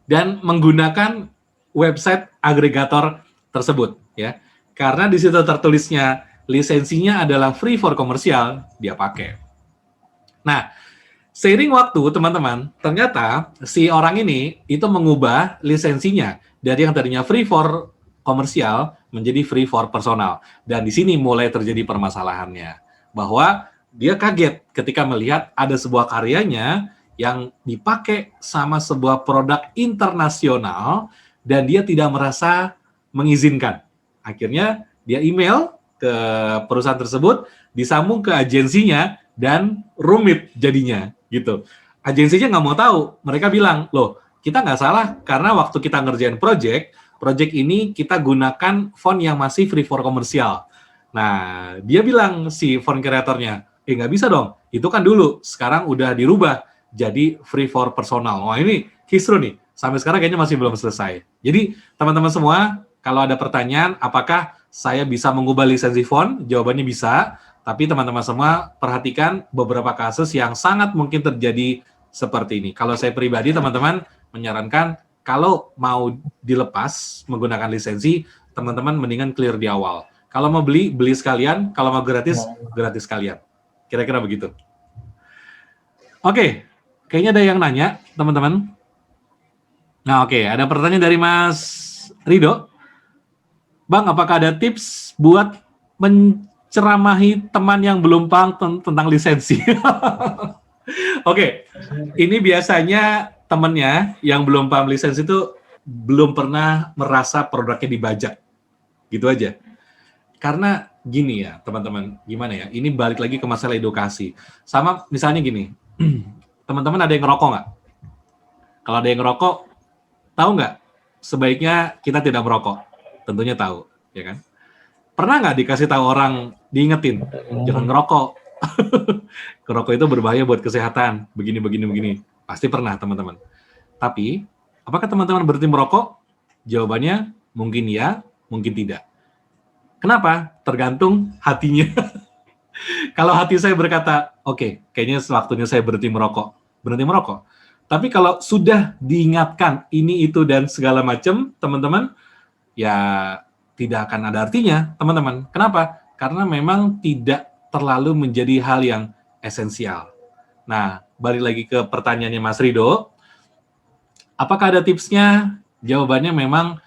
dan menggunakan website agregator tersebut ya. Karena di situ tertulisnya lisensinya adalah free for komersial, dia pakai. Nah, seiring waktu teman-teman, ternyata si orang ini itu mengubah lisensinya dari yang tadinya free for komersial menjadi free for personal. Dan di sini mulai terjadi permasalahannya. Bahwa dia kaget ketika melihat ada sebuah karyanya yang dipakai sama sebuah produk internasional dan dia tidak merasa mengizinkan. Akhirnya dia email ke perusahaan tersebut, disambung ke agensinya, dan rumit jadinya gitu. Agensinya nggak mau tahu. Mereka bilang, loh kita nggak salah karena waktu kita ngerjain project ini kita gunakan font yang masih free for komersial. Nah, dia bilang si font kreatornya, nggak bisa dong, itu kan dulu, sekarang udah dirubah jadi free for personal. Wah ini kisruh nih, sampai sekarang kayaknya masih belum selesai. Jadi teman-teman semua, kalau ada pertanyaan, apakah saya bisa mengubah lisensi font? Jawabannya bisa, tapi teman-teman semua perhatikan beberapa kasus yang sangat mungkin terjadi seperti ini. Kalau saya pribadi, teman-teman menyarankan kalau mau dilepas menggunakan lisensi, teman-teman mendingan clear di awal. Kalau mau beli sekalian, kalau mau gratis sekalian. Kira-kira begitu. Oke, kayaknya ada yang nanya, teman-teman. Nah, oke, ada pertanyaan dari Mas Rido. Bang, apakah ada tips buat menceramahi teman yang belum paham tentang lisensi? Oke, ini biasanya temannya yang belum paham lisensi itu belum pernah merasa produknya dibajak. Gitu aja. Karena gini ya, teman-teman, gimana ya? Ini balik lagi ke masalah edukasi. Sama misalnya gini, teman-teman ada yang ngerokok nggak? Kalau ada yang ngerokok, tahu nggak? Sebaiknya kita tidak merokok. Tentunya tahu, ya kan? Pernah nggak dikasih tahu orang, diingetin, jangan ngerokok. Ngerokok itu berbahaya buat kesehatan, begini. Pasti pernah, teman-teman. Tapi, apakah teman-teman berhenti merokok? Jawabannya mungkin ya, mungkin tidak. Kenapa? Tergantung hatinya. Kalau hati saya berkata, oke, kayaknya waktunya saya berhenti merokok. Tapi kalau sudah diingatkan ini, itu, dan segala macam, teman-teman, ya tidak akan ada artinya, teman-teman. Kenapa? Karena memang tidak terlalu menjadi hal yang esensial. Nah, balik lagi ke pertanyaannya Mas Rido, apakah ada tipsnya? Jawabannya memang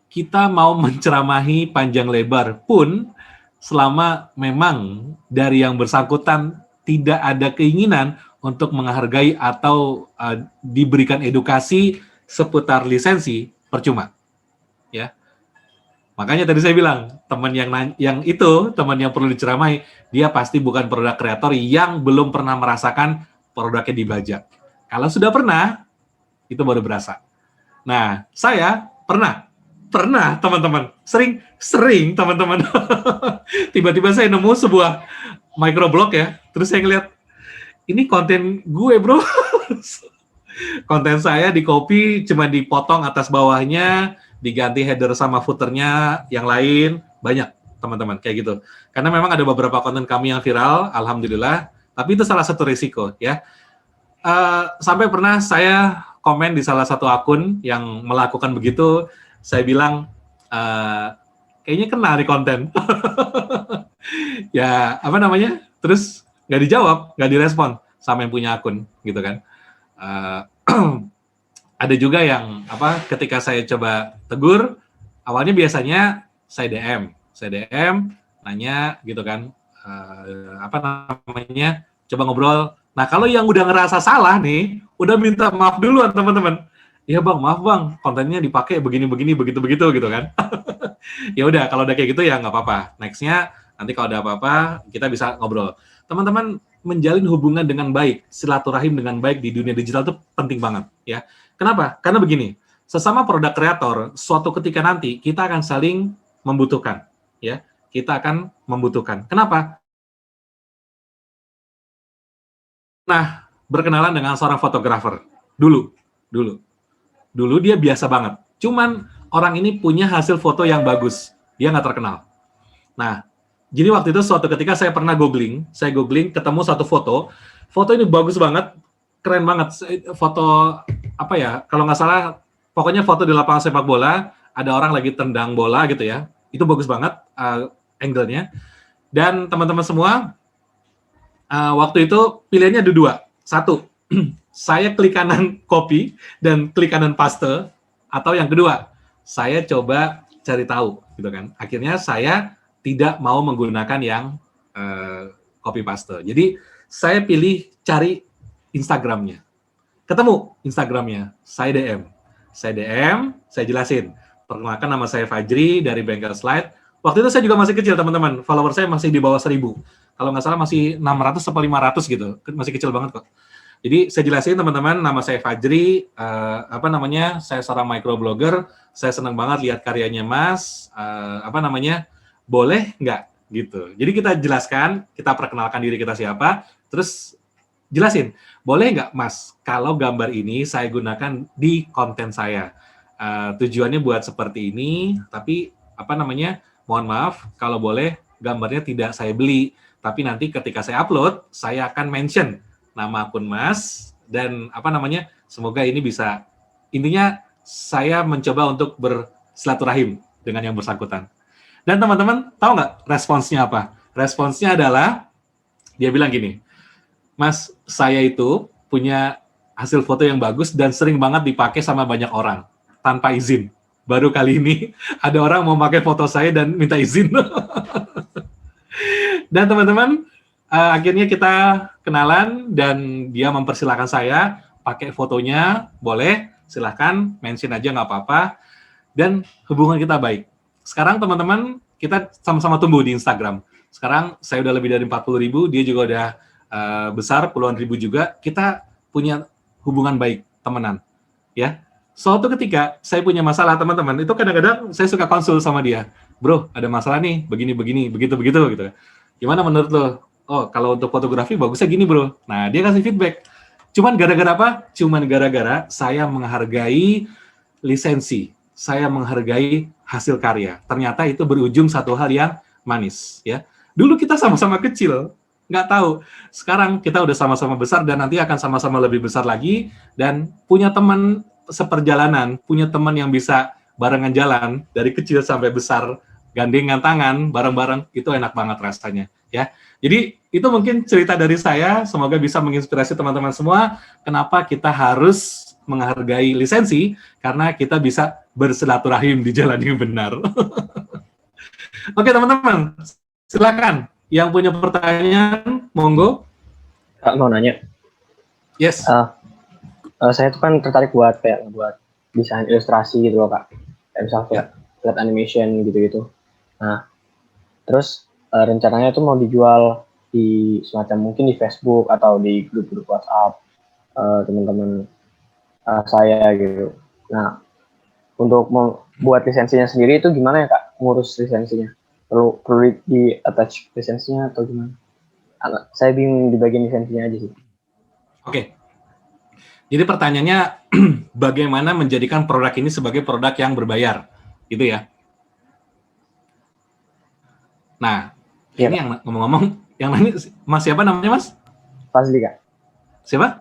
kita mau menceramahi panjang lebar pun selama memang dari yang bersangkutan tidak ada keinginan untuk menghargai atau diberikan edukasi seputar lisensi, percuma. Ya. Makanya tadi saya bilang, teman teman yang perlu diceramahi, dia pasti bukan produk kreator yang belum pernah merasakan produknya dibajak. Kalau sudah pernah, itu baru berasa. Nah, saya pernah teman-teman, sering teman-teman. Tiba-tiba saya nemu sebuah microblog ya, terus saya ngeliat, ini konten gue bro. Konten saya di copy, cuma dipotong atas bawahnya, diganti header sama footernya yang lain, banyak. teman-teman, kayak gitu. Karena memang ada beberapa konten kami yang viral, alhamdulillah, tapi itu salah satu risiko ya. Sampai pernah saya komen di salah satu akun yang melakukan begitu, saya bilang, kayaknya kena nih konten. Ya, apa namanya, terus nggak dijawab, nggak direspon sama yang punya akun, gitu kan. Ada juga yang, ketika saya coba tegur, awalnya biasanya saya DM, nanya, gitu kan, coba ngobrol. Nah, kalau yang udah ngerasa salah nih, udah minta maaf duluan teman-teman. Iya bang, maaf bang, kontennya dipakai begini-begini, begitu-begitu gitu kan. Ya udah, kalau udah kayak gitu ya nggak apa-apa. Nextnya, nanti kalau ada apa-apa, kita bisa ngobrol. Teman-teman, menjalin hubungan dengan baik, silaturahim dengan baik di dunia digital itu penting banget. Ya. Kenapa? Karena begini, sesama produk kreator, suatu ketika nanti kita akan saling membutuhkan. Ya, kita akan membutuhkan. Kenapa? Nah, berkenalan dengan seorang fotografer. Dulu dia biasa banget. Cuman orang ini punya hasil foto yang bagus. Dia nggak terkenal. Nah, jadi waktu itu suatu ketika saya pernah googling, ketemu satu foto. Foto ini bagus banget, keren banget. Foto, kalau nggak salah, pokoknya foto di lapangan sepak bola, ada orang lagi tendang bola gitu ya. Itu bagus banget angle-nya. Dan teman-teman semua, waktu itu pilihannya ada dua. Satu, saya klik kanan copy dan klik kanan paste, atau yang kedua, saya coba cari tahu, gitu kan. Akhirnya saya tidak mau menggunakan yang copy paste. Jadi saya pilih cari Instagramnya. Ketemu Instagramnya, saya DM, saya jelasin. Perkenalkan, nama saya Fajri dari Bengkel Slide. Waktu itu saya juga masih kecil teman-teman, follower saya masih di bawah 1000. Kalau nggak salah masih 600 atau 500 gitu, masih kecil banget kok. Jadi saya jelasin teman-teman, nama saya Fajri, saya seorang microblogger, saya senang banget lihat karyanya Mas, boleh nggak gitu. Jadi kita jelaskan, kita perkenalkan diri kita siapa, terus jelasin, boleh nggak Mas, kalau gambar ini saya gunakan di konten saya. Tujuannya buat seperti ini, tapi mohon maaf, kalau boleh gambarnya tidak saya beli, tapi nanti ketika saya upload, saya akan mention nama akun Mas, dan semoga ini bisa, intinya saya mencoba untuk bersilaturahim dengan yang bersangkutan. Dan teman-teman, tahu nggak responsnya apa? Responsnya adalah, dia bilang gini, Mas, saya itu punya hasil foto yang bagus dan sering banget dipakai sama banyak orang, tanpa izin. Baru kali ini ada orang mau pakai foto saya dan minta izin. Dan teman-teman, akhirnya kita kenalan dan dia mempersilahkan saya pakai fotonya, boleh, silahkan, mention aja nggak apa-apa. Dan hubungan kita baik. Sekarang teman-teman, kita sama-sama tumbuh di Instagram. Sekarang saya udah lebih dari 40.000, dia juga udah besar, puluhan ribu juga. Kita punya hubungan baik, temenan. Ya. Suatu ketika saya punya masalah teman-teman, itu kadang-kadang saya suka konsul sama dia. Bro, ada masalah nih, begini-begini, begitu-begitu gitu. Gimana menurut lo? Oh, kalau untuk fotografi bagusnya gini, bro. Nah, dia kasih feedback. Cuman gara-gara apa? Cuman gara-gara saya menghargai lisensi. Saya menghargai hasil karya. Ternyata itu berujung satu hal yang manis. Ya. Dulu kita sama-sama kecil, nggak tahu. Sekarang kita udah sama-sama besar dan nanti akan sama-sama lebih besar lagi. Dan punya teman seperjalanan, punya teman yang bisa barengan jalan dari kecil sampai besar, gandengan tangan, bareng-bareng, itu enak banget rasanya, ya. Jadi itu mungkin cerita dari saya, semoga bisa menginspirasi teman-teman semua. Kenapa kita harus menghargai lisensi? Karena kita bisa bersilaturahim di jalan yang benar. Oke teman-teman, silakan. Yang punya pertanyaan, monggo. Kak, mau nanya. Yes. Saya tuh kan tertarik buat desain ilustrasi gitu loh Kak. Kayak misalnya flat animation gitu-gitu. Nah, terus rencananya tuh mau dijual di semacam mungkin di Facebook atau di grup-grup WhatsApp teman-teman saya gitu. Nah, untuk membuat lisensinya sendiri itu gimana ya Kak? Ngurus lisensinya? Perlu di attach lisensinya atau gimana? Saya bingung di bagian lisensinya aja sih. Oke. Jadi pertanyaannya, bagaimana menjadikan produk ini sebagai produk yang berbayar, gitu ya? Nah, Iya, ini yang ngomong-ngomong, yang nanya Mas siapa namanya Mas? Fazli Kak. Siapa?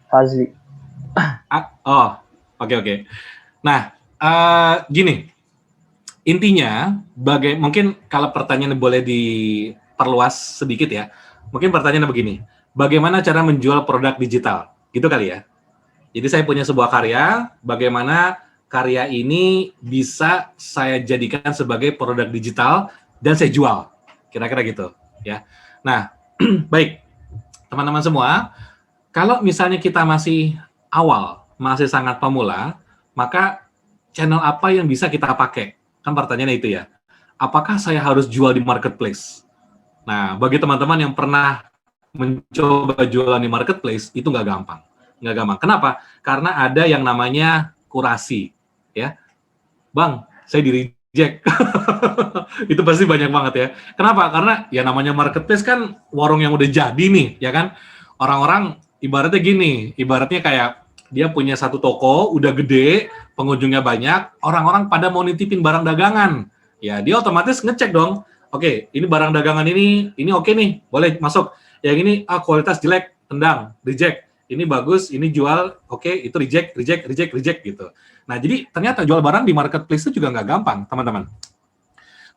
Fazli. Oh, oke. Nah, gini, intinya, mungkin kalau pertanyaan boleh diperluas sedikit ya, mungkin pertanyaannya begini, bagaimana cara menjual produk digital? Gitu kali ya. Jadi saya punya sebuah karya, bagaimana karya ini bisa saya jadikan sebagai produk digital dan saya jual, kira-kira gitu ya. Nah, baik, teman-teman semua, kalau misalnya kita masih awal, masih sangat pemula, maka channel apa yang bisa kita pakai? Kan pertanyaannya itu ya. Apakah saya harus jual di marketplace? Nah, bagi teman-teman yang pernah mencoba jualan di marketplace, itu nggak gampang. Nggak gampang. Kenapa? Karena ada yang namanya kurasi. Ya, Bang, saya di-reject. Itu pasti banyak banget ya. Kenapa? Karena ya namanya marketplace kan warung yang udah jadi nih, ya kan? Orang-orang ibaratnya gini, ibaratnya kayak dia punya satu toko, udah gede, pengunjungnya banyak, orang-orang pada mau nitipin barang dagangan. Ya, dia otomatis ngecek dong. Oke, ini barang dagangan ini oke nih, boleh masuk. Yang ini kualitas jelek, tendang, reject. Ini bagus, ini jual, oke, itu reject gitu. Nah, jadi ternyata jual barang di marketplace itu juga nggak gampang, teman-teman.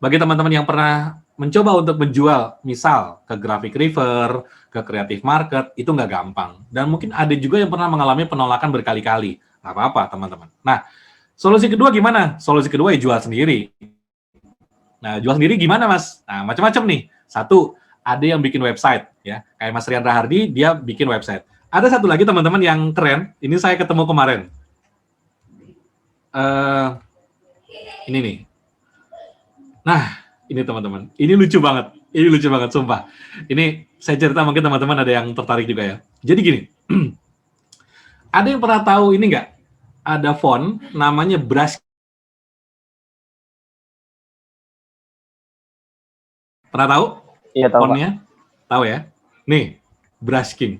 Bagi teman-teman yang pernah mencoba untuk menjual, misal ke Graphic River, ke Creative Market, itu nggak gampang. Dan mungkin ada juga yang pernah mengalami penolakan berkali-kali. Nggak apa-apa, teman-teman. Nah, solusi kedua gimana? Solusi kedua ya jual sendiri. Nah, jual sendiri gimana, Mas? Nah, macam-macam nih. Satu, ada yang bikin website, ya. Kayak Mas Rian Rahardi, dia bikin website. Ada satu lagi, teman-teman, yang keren. Ini saya ketemu kemarin. Ini nih. Nah, ini teman-teman. Ini lucu banget. Ini lucu banget, sumpah. Ini saya cerita, mungkin teman-teman ada yang tertarik juga ya. Jadi gini, ada yang pernah tahu ini nggak? Ada font namanya Brush. Pernah tahu? Iya, tahu, Pak. Fontnya? Tahu ya? Nih, Brush King.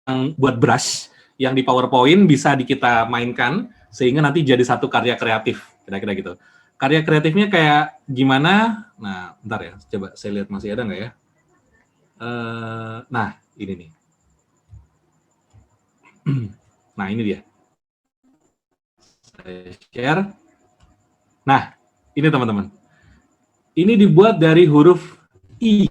Yang buat brush, yang di PowerPoint bisa kita mainkan, sehingga nanti jadi satu karya kreatif. Kira-kira gitu. Karya kreatifnya kayak gimana? Nah, bentar ya. Coba saya lihat masih ada nggak ya? Nah, ini nih. Nah, ini dia. Saya share. Nah, ini teman-teman. Ini dibuat dari huruf I.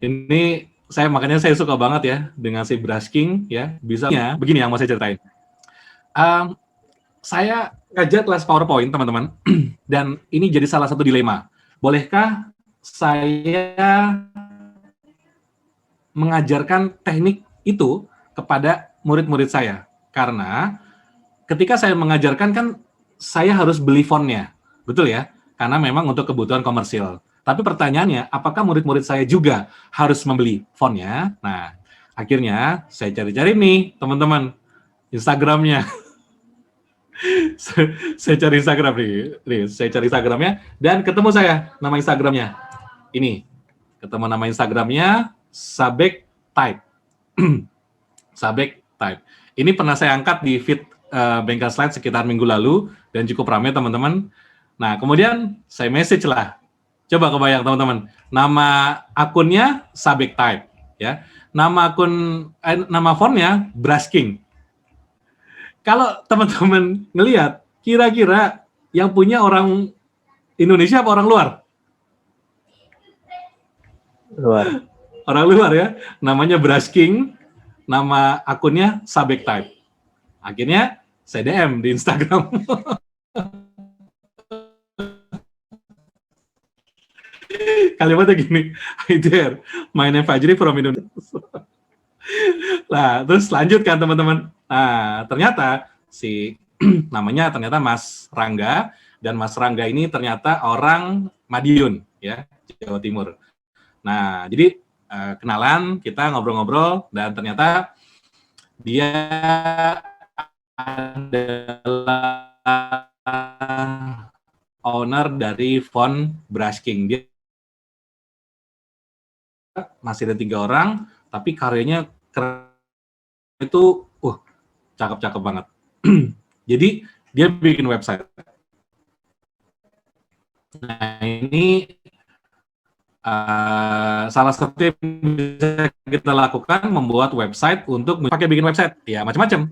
Ini makanya saya suka banget ya dengan si Brush King ya. Bisanya begini yang mau saya ceritain. Saya ngajar kelas PowerPoint, teman-teman, dan ini jadi salah satu dilema. Bolehkah saya mengajarkan teknik itu kepada murid-murid saya? Karena ketika saya mengajarkan kan saya harus beli fontnya, betul ya? Karena memang untuk kebutuhan komersil. Tapi pertanyaannya, apakah murid-murid saya juga harus membeli fontnya? Nah, akhirnya saya cari-cari nih, teman-teman, Instagramnya. Saya cari Instagram nih, saya cari Instagramnya, dan ketemu saya nama Instagramnya. Ini, ketemu nama Instagramnya, Sabek Type. Sabek Type. Ini pernah saya angkat di feed Bengkel Slide sekitar minggu lalu, dan cukup ramai teman-teman. Nah, kemudian saya message lah. Coba kebayang teman-teman, nama akunnya Sabek Type, ya. Nama fontnya Brush King. Kalau teman-teman ngelihat, kira-kira yang punya orang Indonesia apa orang luar? Luar. Orang luar ya. Namanya Brush King, nama akunnya Sabek Type. Akhirnya saya DM di Instagram. Kalimatnya gini, "Hi there, my name Fajri from Indonesia." Nah, terus lanjutkan teman-teman. Nah, ternyata namanya ternyata Mas Rangga, dan Mas Rangga ini ternyata orang Madiun, ya, Jawa Timur. Nah, jadi kenalan, kita ngobrol-ngobrol, dan ternyata dia adalah owner dari font Brush King. Dia masih ada 3 orang, tapi karyanya keren itu, cakep-cakep banget. Jadi dia bikin website. Nah ini salah satu yang bisa kita lakukan membuat website untuk pakai bikin website. Ya macam-macam.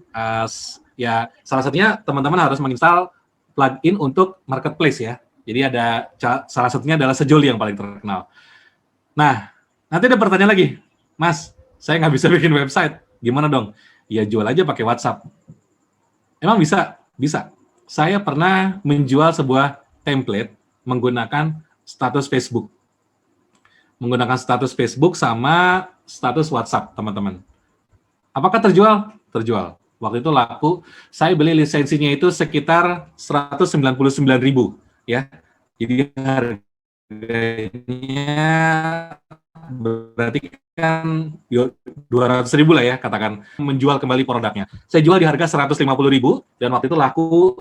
Ya salah satunya teman-teman harus menginstal plugin untuk marketplace ya. Jadi ada salah satunya adalah Sejoli yang paling terkenal. Nah nanti ada pertanyaan lagi, Mas, saya nggak bisa bikin website, gimana dong? Ya jual aja pakai WhatsApp. Emang bisa? Bisa. Saya pernah menjual sebuah template menggunakan status Facebook. Menggunakan status Facebook sama status WhatsApp, teman-teman. Apakah terjual? Terjual. Waktu itu laku, saya beli lisensinya itu sekitar 199.000, ya. Jadi harganya berarti kan 200.000 lah ya, katakan, menjual kembali produknya. Saya jual di harga 150.000 dan waktu itu laku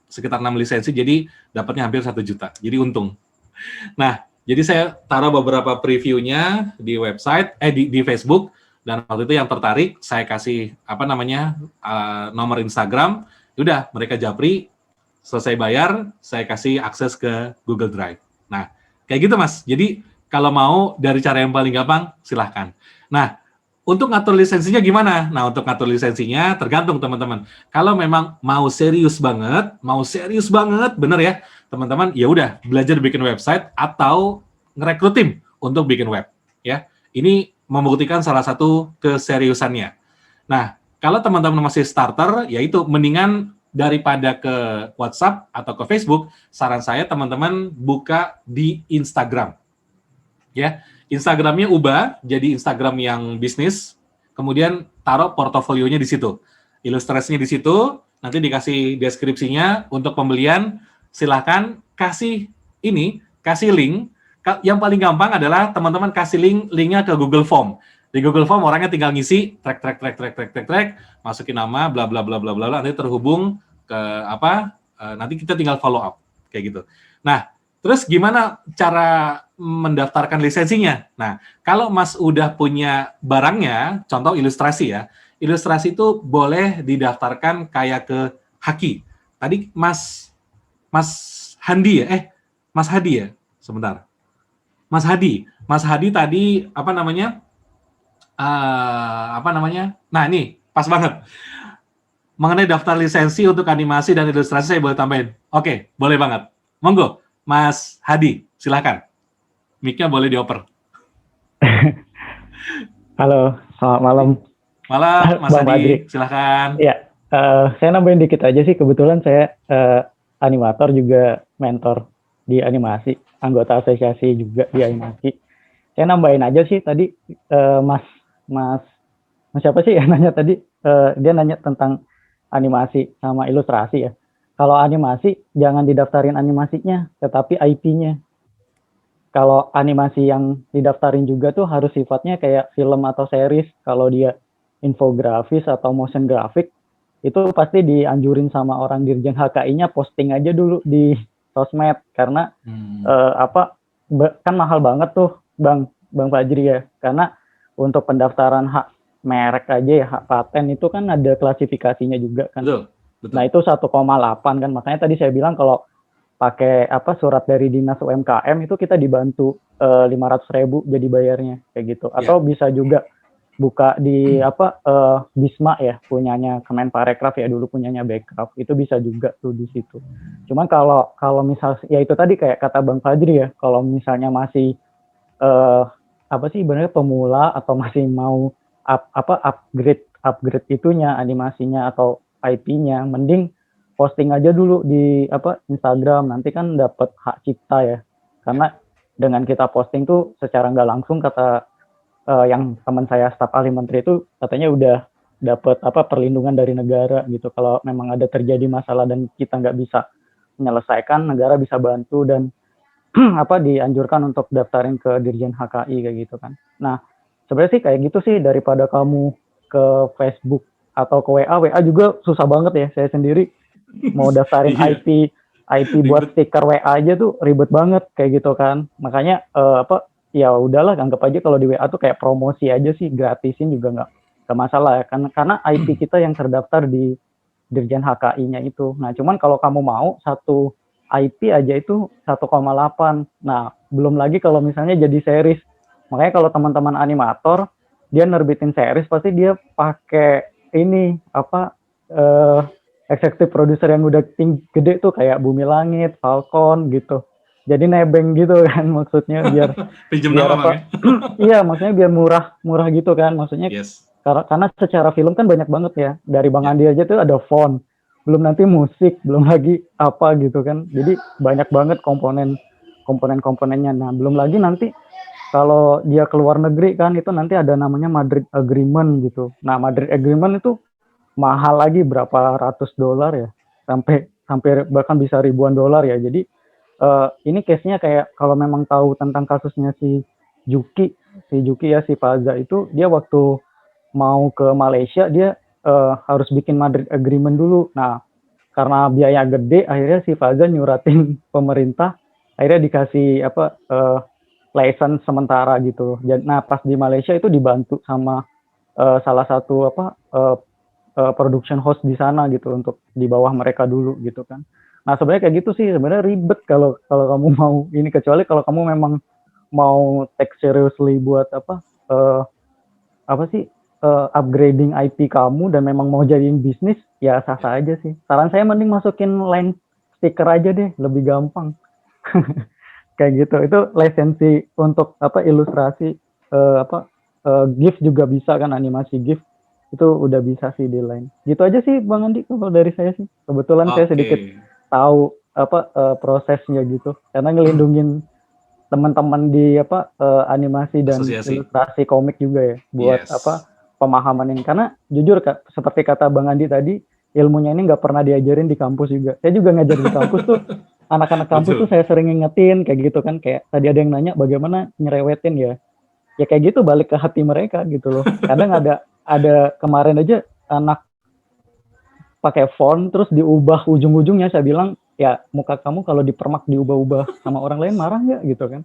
sekitar 6 lisensi, jadi dapatnya hampir 1 juta. Jadi untung. Nah, jadi saya taruh beberapa previewnya di website, di Facebook, dan waktu itu yang tertarik, saya kasih nomor Instagram, udah mereka japri, selesai bayar, saya kasih akses ke Google Drive. Nah, kayak gitu Mas. Jadi kalau mau dari cara yang paling gampang, silahkan. Nah, untuk ngatur lisensinya gimana? Nah, untuk ngatur lisensinya tergantung teman-teman. Kalau memang mau serius banget, bener ya, teman-teman, ya udah belajar bikin website atau ngerekrut tim untuk bikin web, ya. Ini membuktikan salah satu keseriusannya. Nah, kalau teman-teman masih starter, yaitu mendingan daripada ke WhatsApp atau ke Facebook, saran saya teman-teman buka di Instagram. Ya, Instagramnya ubah jadi Instagram yang bisnis, kemudian taruh portofolionya di situ, ilustrasinya di situ, nanti dikasih deskripsinya untuk pembelian, silahkan kasih link. Yang paling gampang adalah teman-teman kasih linknya ke Google Form. Di Google Form orangnya tinggal ngisi track, masukin nama, bla bla bla bla bla, nanti terhubung ke nanti kita tinggal follow up kayak gitu. Nah, terus gimana cara mendaftarkan lisensinya? Nah, kalau Mas udah punya barangnya, contoh ilustrasi ya, ilustrasi itu boleh didaftarkan kayak ke Haki. Tadi Mas Hadi ya? Mas Hadi ya? Sebentar. Mas Hadi tadi Nah, ini pas banget. Mengenai daftar lisensi untuk animasi dan ilustrasi saya boleh tambahin. Oke, boleh banget. Monggo, Mas Hadi, silakan. Mic-nya boleh dioper. Halo, selamat malam. Malam, Mas Hadi, silakan. Ya, saya nambahin dikit aja sih. Kebetulan saya animator juga mentor di animasi, anggota asosiasi juga di animasi. Saya nambahin aja sih tadi Mas siapa sih yang nanya tadi? Dia nanya tentang animasi sama ilustrasi ya. Kalau animasi jangan didaftarin animasinya, tetapi IP-nya. Kalau animasi yang didaftarin juga tuh harus sifatnya kayak film atau series. Kalau dia infografis atau motion graphic, itu pasti dianjurin sama orang Dirjen HKI-nya posting aja dulu di sosmed, karena kan mahal banget tuh Bang Fajri ya, karena untuk pendaftaran hak merek aja ya, hak paten itu kan ada klasifikasinya juga kan. Betul. Nah itu 1,8 kan, makanya tadi saya bilang kalau pakai surat dari Dinas UMKM itu kita dibantu 500.000 jadi bayarnya kayak gitu, atau bisa juga buka di Bisma ya, punyanya Kemenparekraf ya, dulu punyanya Bekraf, itu bisa juga tuh di situ. Cuman kalau misal ya itu tadi kayak kata Bang Fajri ya, kalau misalnya masih benar pemula atau masih mau upgrade itunya, animasinya atau IP-nya, mending posting aja dulu di Instagram, nanti kan dapat hak cipta ya, karena dengan kita posting tuh secara nggak langsung kata yang teman saya staf ahli menteri itu katanya udah dapat perlindungan dari negara gitu. Kalau memang ada terjadi masalah dan kita nggak bisa menyelesaikan, negara bisa bantu dan dianjurkan untuk daftarin ke Dirjen HKI kayak gitu kan. Nah sebenarnya sih kayak gitu sih, daripada kamu ke Facebook atau ke WA juga susah banget ya. Saya sendiri mau daftarin IP buat stiker WA aja tuh ribet banget kayak gitu kan. Makanya ya udahlah, anggap aja kalau di WA tuh kayak promosi aja sih, gratisin juga nggak masalah ya, karena IP kita yang terdaftar di Dirjen HKI-nya itu. Nah, cuman kalau kamu mau satu IP aja itu 1,8. Nah, belum lagi kalau misalnya jadi series. Makanya kalau teman-teman animator dia nerbitin series pasti dia pakai ini apa eksekutif produser yang udah gede tuh kayak Bumi Langit, Falcon gitu. Jadi nebeng gitu kan maksudnya biar Pinjem biar nama apa? Bang ya? Iya, maksudnya biar murah gitu kan. Maksudnya Yes. karena secara film kan banyak banget ya. Dari Bang Ya. Andi aja tuh ada font, belum nanti musik, belum lagi apa gitu kan. Jadi banyak banget komponennya. Nah, belum lagi nanti kalau dia keluar negeri kan itu nanti ada namanya Madrid Agreement gitu. Nah, Madrid Agreement itu mahal lagi, berapa ratus dolar ya, sampai bahkan bisa ribuan dolar ya. Jadi ini case-nya kayak kalau memang tahu tentang kasusnya si Juki ya, si Faza itu, dia waktu mau ke Malaysia dia harus bikin Madrid Agreement dulu. Nah, karena biaya gede akhirnya si Faza nyuratin pemerintah, akhirnya dikasih license sementara gitu. Nah, pas di Malaysia itu dibantu sama salah satu production house di sana gitu untuk di bawah mereka dulu gitu kan. Nah, sebenarnya kayak gitu sih, sebenarnya ribet kalau kamu mau ini, kecuali kalau kamu memang mau take seriously buat upgrading IP kamu dan memang mau jadiin bisnis, ya sah-sah aja sih. Saran saya mending masukin line stiker aja deh, lebih gampang. Kayak gitu. Itu lisensi untuk ilustrasi GIF juga bisa kan, animasi GIF itu udah bisa sih di line. Gitu aja sih Bang Andi kalau dari saya sih. Kebetulan saya sedikit tahu prosesnya gitu, karena ngelindungin teman-teman di animasi dan Asosiasi. ilustrasi komik juga ya, buat pemahaman ini. Karena jujur Kak, seperti kata Bang Andi tadi, ilmunya ini nggak pernah diajarin di kampus juga. Saya juga ngajar di kampus tuh, anak-anak kampus tuh saya sering ngingetin kayak gitu kan, kayak tadi ada yang nanya bagaimana nyerewetin ya kayak gitu, balik ke hati mereka gitu loh. Kadang ada kemarin aja anak pakai font terus diubah ujung-ujungnya, saya bilang ya muka kamu kalau dipermak diubah-ubah sama orang lain marah nggak gitu kan.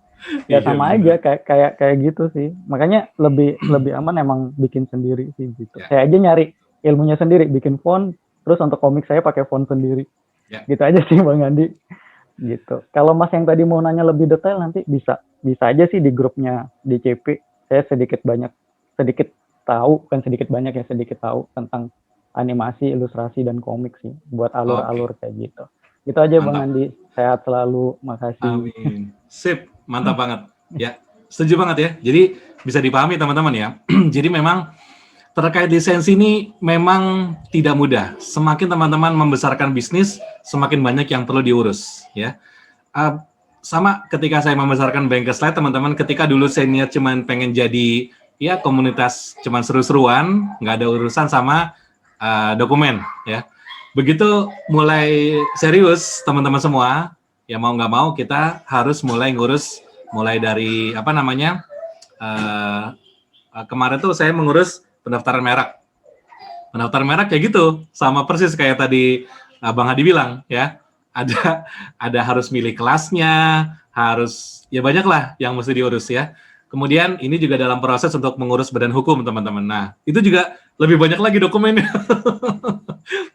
Ya sama aja kayak gitu sih. Makanya lebih aman emang bikin sendiri sih gitu. Saya aja nyari ilmunya sendiri, bikin font, terus untuk komik saya pakai font sendiri. Gitu aja sih Bang Andi. Gitu. Kalau Mas yang tadi mau nanya lebih detail nanti bisa aja sih di grupnya DCP. Saya sedikit tahu, kan sedikit banyak ya, sedikit tahu tentang animasi, ilustrasi dan komik sih, buat alur-alur kayak gitu. Gitu aja Bang Andi, sehat selalu, makasih. Amin. Sip, mantap banget. Ya, setuju banget ya. Jadi bisa dipahami teman-teman ya. Jadi memang terkait lisensi ini memang tidak mudah. Semakin teman-teman membesarkan bisnis, semakin banyak yang perlu diurus ya. Sama ketika saya membesarkan Bankers Live, teman-teman, ketika dulu saya niat cuman pengen jadi ya komunitas cuman seru-seruan, nggak ada urusan sama dokumen ya. Begitu mulai serius teman-teman semua, ya mau nggak mau kita harus mulai ngurus, mulai dari kemarin tuh saya mengurus pendaftaran merek. Pendaftaran merek kayak gitu, sama persis kayak tadi Bang Hadi bilang ya. Ada harus milih kelasnya, harus ya banyak lah yang mesti diurus ya. Kemudian ini juga dalam proses untuk mengurus badan hukum teman-teman. Nah itu juga lebih banyak lagi dokumennya.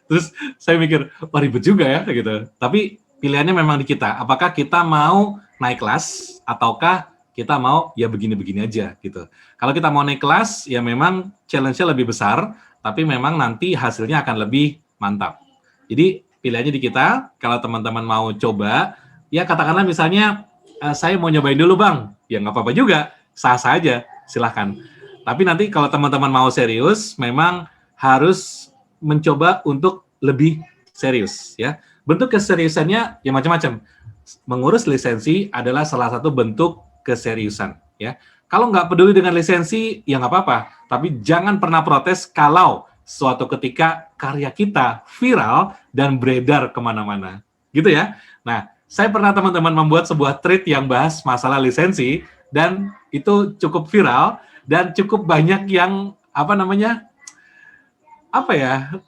Terus saya mikir, wah ribet juga ya gitu. Tapi pilihannya memang di kita. Apakah kita mau naik kelas ataukah kita mau ya begini-begini aja gitu. Kalau kita mau naik kelas ya memang challenge-nya lebih besar, tapi memang nanti hasilnya akan lebih mantap. Jadi pilihannya di kita. Kalau teman-teman mau coba, ya katakanlah misalnya saya mau nyobain dulu Bang, ya nggak apa-apa juga, sah-sah aja, silahkan. Tapi nanti kalau teman-teman mau serius, memang harus mencoba untuk lebih serius ya. Bentuk keseriusannya ya macam-macam. Mengurus lisensi adalah salah satu bentuk keseriusan ya. Kalau nggak peduli dengan lisensi, ya nggak apa-apa. Tapi jangan pernah protes kalau suatu ketika karya kita viral dan beredar kemana-mana, gitu ya. Nah, saya pernah teman-teman membuat sebuah thread yang bahas masalah lisensi dan itu cukup viral dan cukup banyak yang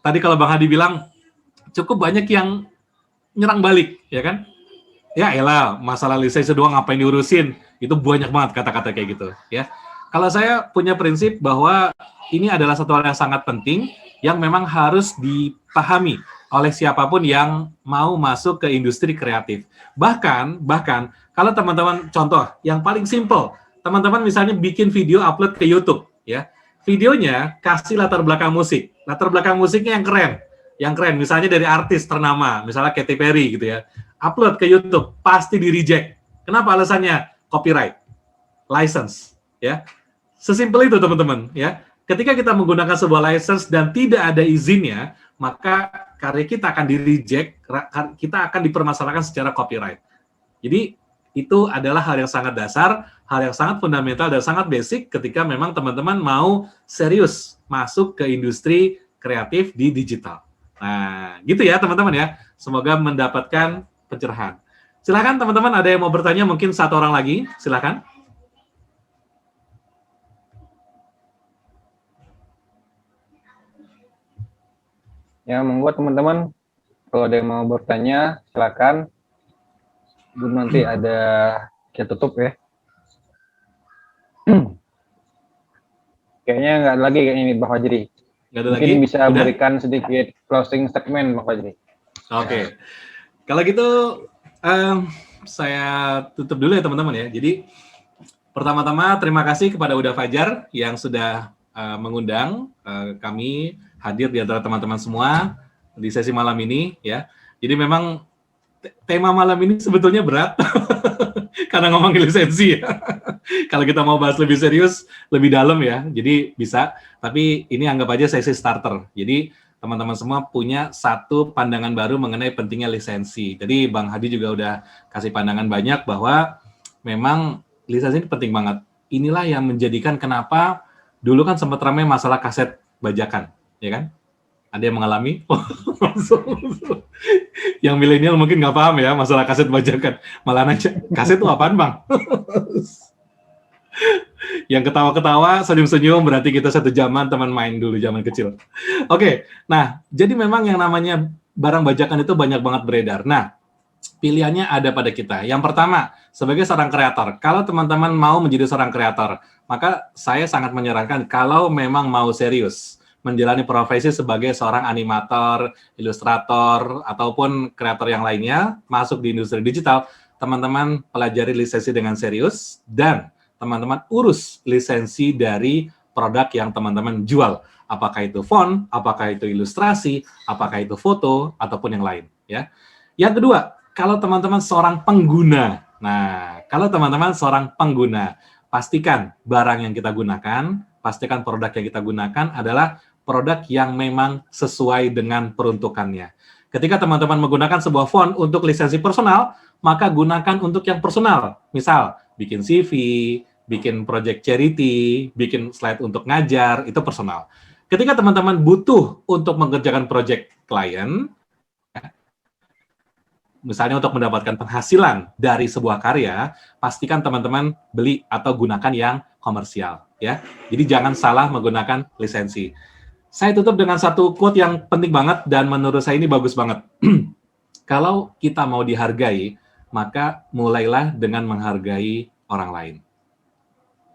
tadi kalau Bang Hadi bilang cukup banyak yang nyerang balik, ya kan? Ya elah, masalah lisensi doang ngapain diurusin? Itu banyak banget kata-kata kayak gitu ya. Kalau saya punya prinsip bahwa ini adalah satu hal yang sangat penting yang memang harus dipahami oleh siapapun yang mau masuk ke industri kreatif. Bahkan kalau teman-teman, contoh yang paling simple, teman-teman misalnya bikin video upload ke YouTube ya. Videonya kasih latar belakang musik. Latar belakang musiknya yang keren, misalnya dari artis ternama, misalnya Katy Perry gitu ya. Upload ke YouTube, pasti di-reject. Kenapa alasannya? Copyright, license, ya. Sesimpel itu teman-teman, ya. Ketika kita menggunakan sebuah license dan tidak ada izinnya, maka karya kita akan di-reject, kita akan dipermasalahkan secara copyright. Jadi itu adalah hal yang sangat dasar, hal yang sangat fundamental dan sangat basic ketika memang teman-teman mau serius masuk ke industri kreatif di digital. Nah, gitu ya teman-teman ya. Semoga mendapatkan pencerahan. Silakan teman-teman, ada yang mau bertanya, mungkin satu orang lagi, silakan. Ya, monggo teman-teman, kalau ada yang mau bertanya, silakan. Belum nanti ada kita tutup ya. Kayaknya nggak ada lagi kayaknya ini Pak Fajri. Nggak ada Mungkin lagi? bisa Udah? berikan sedikit closing statement Pak Fajri. Oke. Kalau gitu saya tutup dulu ya teman-teman ya. Jadi pertama-tama terima kasih kepada Uda Fajar yang sudah mengundang kami hadir di antara teman-teman semua di sesi malam ini ya. Jadi memang tema malam ini sebetulnya berat karena ngomongin lisensi ya. Kalau kita mau bahas lebih serius, lebih dalam ya, jadi bisa. Tapi ini anggap aja sesi starter. Jadi teman-teman semua punya satu pandangan baru mengenai pentingnya lisensi. Jadi Bang Hadi juga udah kasih pandangan banyak bahwa memang lisensi ini penting banget. Inilah yang menjadikan kenapa dulu kan sempat ramai masalah kaset bajakan, ya kan? Ada yang mengalami? Yang milenial mungkin nggak paham ya masalah kaset bajakan. Malah nanya, kaset itu apaan Bang? Yang ketawa-ketawa, senyum-senyum, berarti kita satu zaman teman main dulu, zaman kecil. Oke, nah, jadi memang yang namanya barang bajakan itu banyak banget beredar. Nah, pilihannya ada pada kita. Yang pertama, sebagai seorang kreator, kalau teman-teman mau menjadi seorang kreator, maka saya sangat menyarankan kalau memang mau serius menjalani profesi sebagai seorang animator, ilustrator, ataupun kreator yang lainnya, masuk di industri digital, teman-teman pelajari lisensi dengan serius, dan teman-teman urus lisensi dari produk yang teman-teman jual. Apakah itu font, apakah itu ilustrasi, apakah itu foto, ataupun yang lain. Ya. Yang kedua, kalau teman-teman seorang pengguna, nah, kalau teman-teman seorang pengguna, pastikan barang yang kita gunakan, pastikan produk yang kita gunakan adalah produk yang memang sesuai dengan peruntukannya. Ketika teman-teman menggunakan sebuah font untuk lisensi personal, maka gunakan untuk yang personal. Misal, bikin CV, bikin project charity, bikin slide untuk ngajar, itu personal. Ketika teman-teman butuh untuk mengerjakan project klien, misalnya untuk mendapatkan penghasilan dari sebuah karya, pastikan teman-teman beli atau gunakan yang komersial. Ya. Jadi jangan salah menggunakan lisensi. Saya tutup dengan satu quote yang penting banget dan menurut saya ini bagus banget. Kalau kita mau dihargai, maka mulailah dengan menghargai orang lain.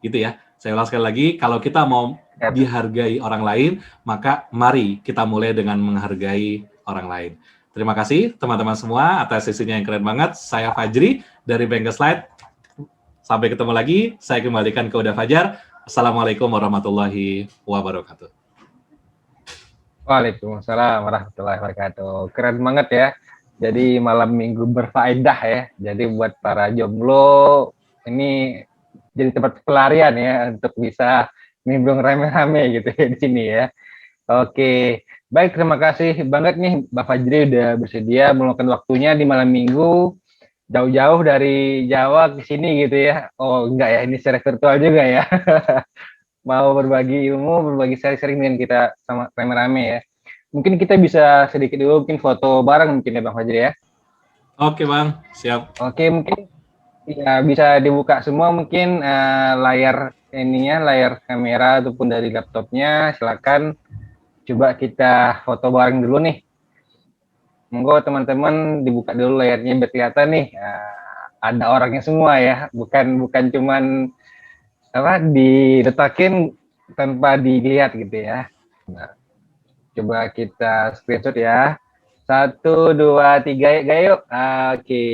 Gitu ya. Saya ulang sekali lagi, kalau kita mau dihargai orang lain, maka mari kita mulai dengan menghargai orang lain. Terima kasih teman-teman semua atas sesinya yang keren banget. Saya Fajri dari Bengkel Slide. Sampai ketemu lagi. Saya kembalikan ke Uda Fajar. Assalamualaikum warahmatullahi wabarakatuh. Waalaikumsalam warahmatullahi wabarakatuh. Keren banget ya. Jadi malam minggu berfaedah ya. Jadi buat para jomblo ini jadi tempat pelarian ya untuk bisa nimbrung rame-rame gitu ya di sini ya. Oke, baik, terima kasih banget nih Mbak Fajri udah bersedia meluangkan waktunya di malam minggu jauh-jauh dari Jawa ke sini gitu ya. Oh enggak ya, ini secara virtual juga ya. Mau berbagi ilmu, berbagi sharing-sharing dengan kita sama rame-rame ya. Mungkin kita bisa sedikit dulu mungkin foto bareng mungkin ya Bang Fajri ya. Oke Bang, siap. Oke, mungkin ya bisa dibuka semua mungkin layar ininya, layar kamera ataupun dari laptopnya, silakan coba kita foto bareng dulu nih. Monggo teman-teman dibuka dulu layarnya biar kelihatan nih. ada orangnya semua ya, bukan cuman diletakin tanpa dilihat gitu ya. Nah, coba kita screenshot ya. 1, 2, 3, yuk. Oke.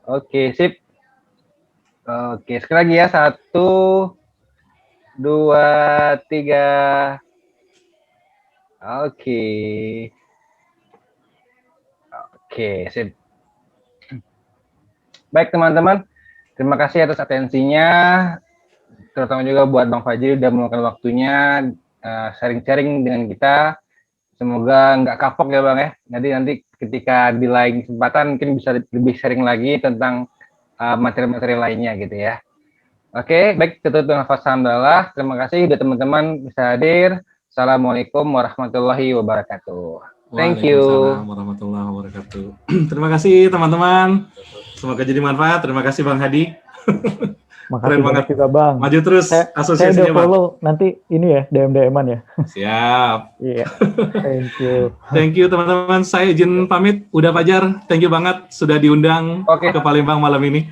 Oke, sip. Oke, sekali lagi ya. 1, 2, 3. Oke. Sip. Baik teman-teman, terima kasih atas atensinya, terutama juga buat Bang Fajri udah meluangkan waktunya sharing-sharing dengan kita. Semoga nggak kapok ya Bang ya. Nanti ketika di lain kesempatan mungkin bisa lebih sharing lagi tentang materi-materi lainnya gitu ya. Oke, baik, tutup dengan alhamdulillah. Terima kasih udah teman-teman bisa hadir. Assalamualaikum warahmatullahi wabarakatuh. Thank you. Waalaikumsalam warahmatullahi wabarakatuh. Terima kasih teman-teman. Semoga jadi manfaat. Terima kasih Bang Hadi. Makasih Keren banget juga Bang. Maju terus Saya asosiasinya udah Bang. follow nanti ini ya DM-an ya. Siap. Iya. Thank you. Thank you teman-teman. Saya izin pamit. Udah Fajar. Thank you banget sudah diundang ke Palembang malam ini.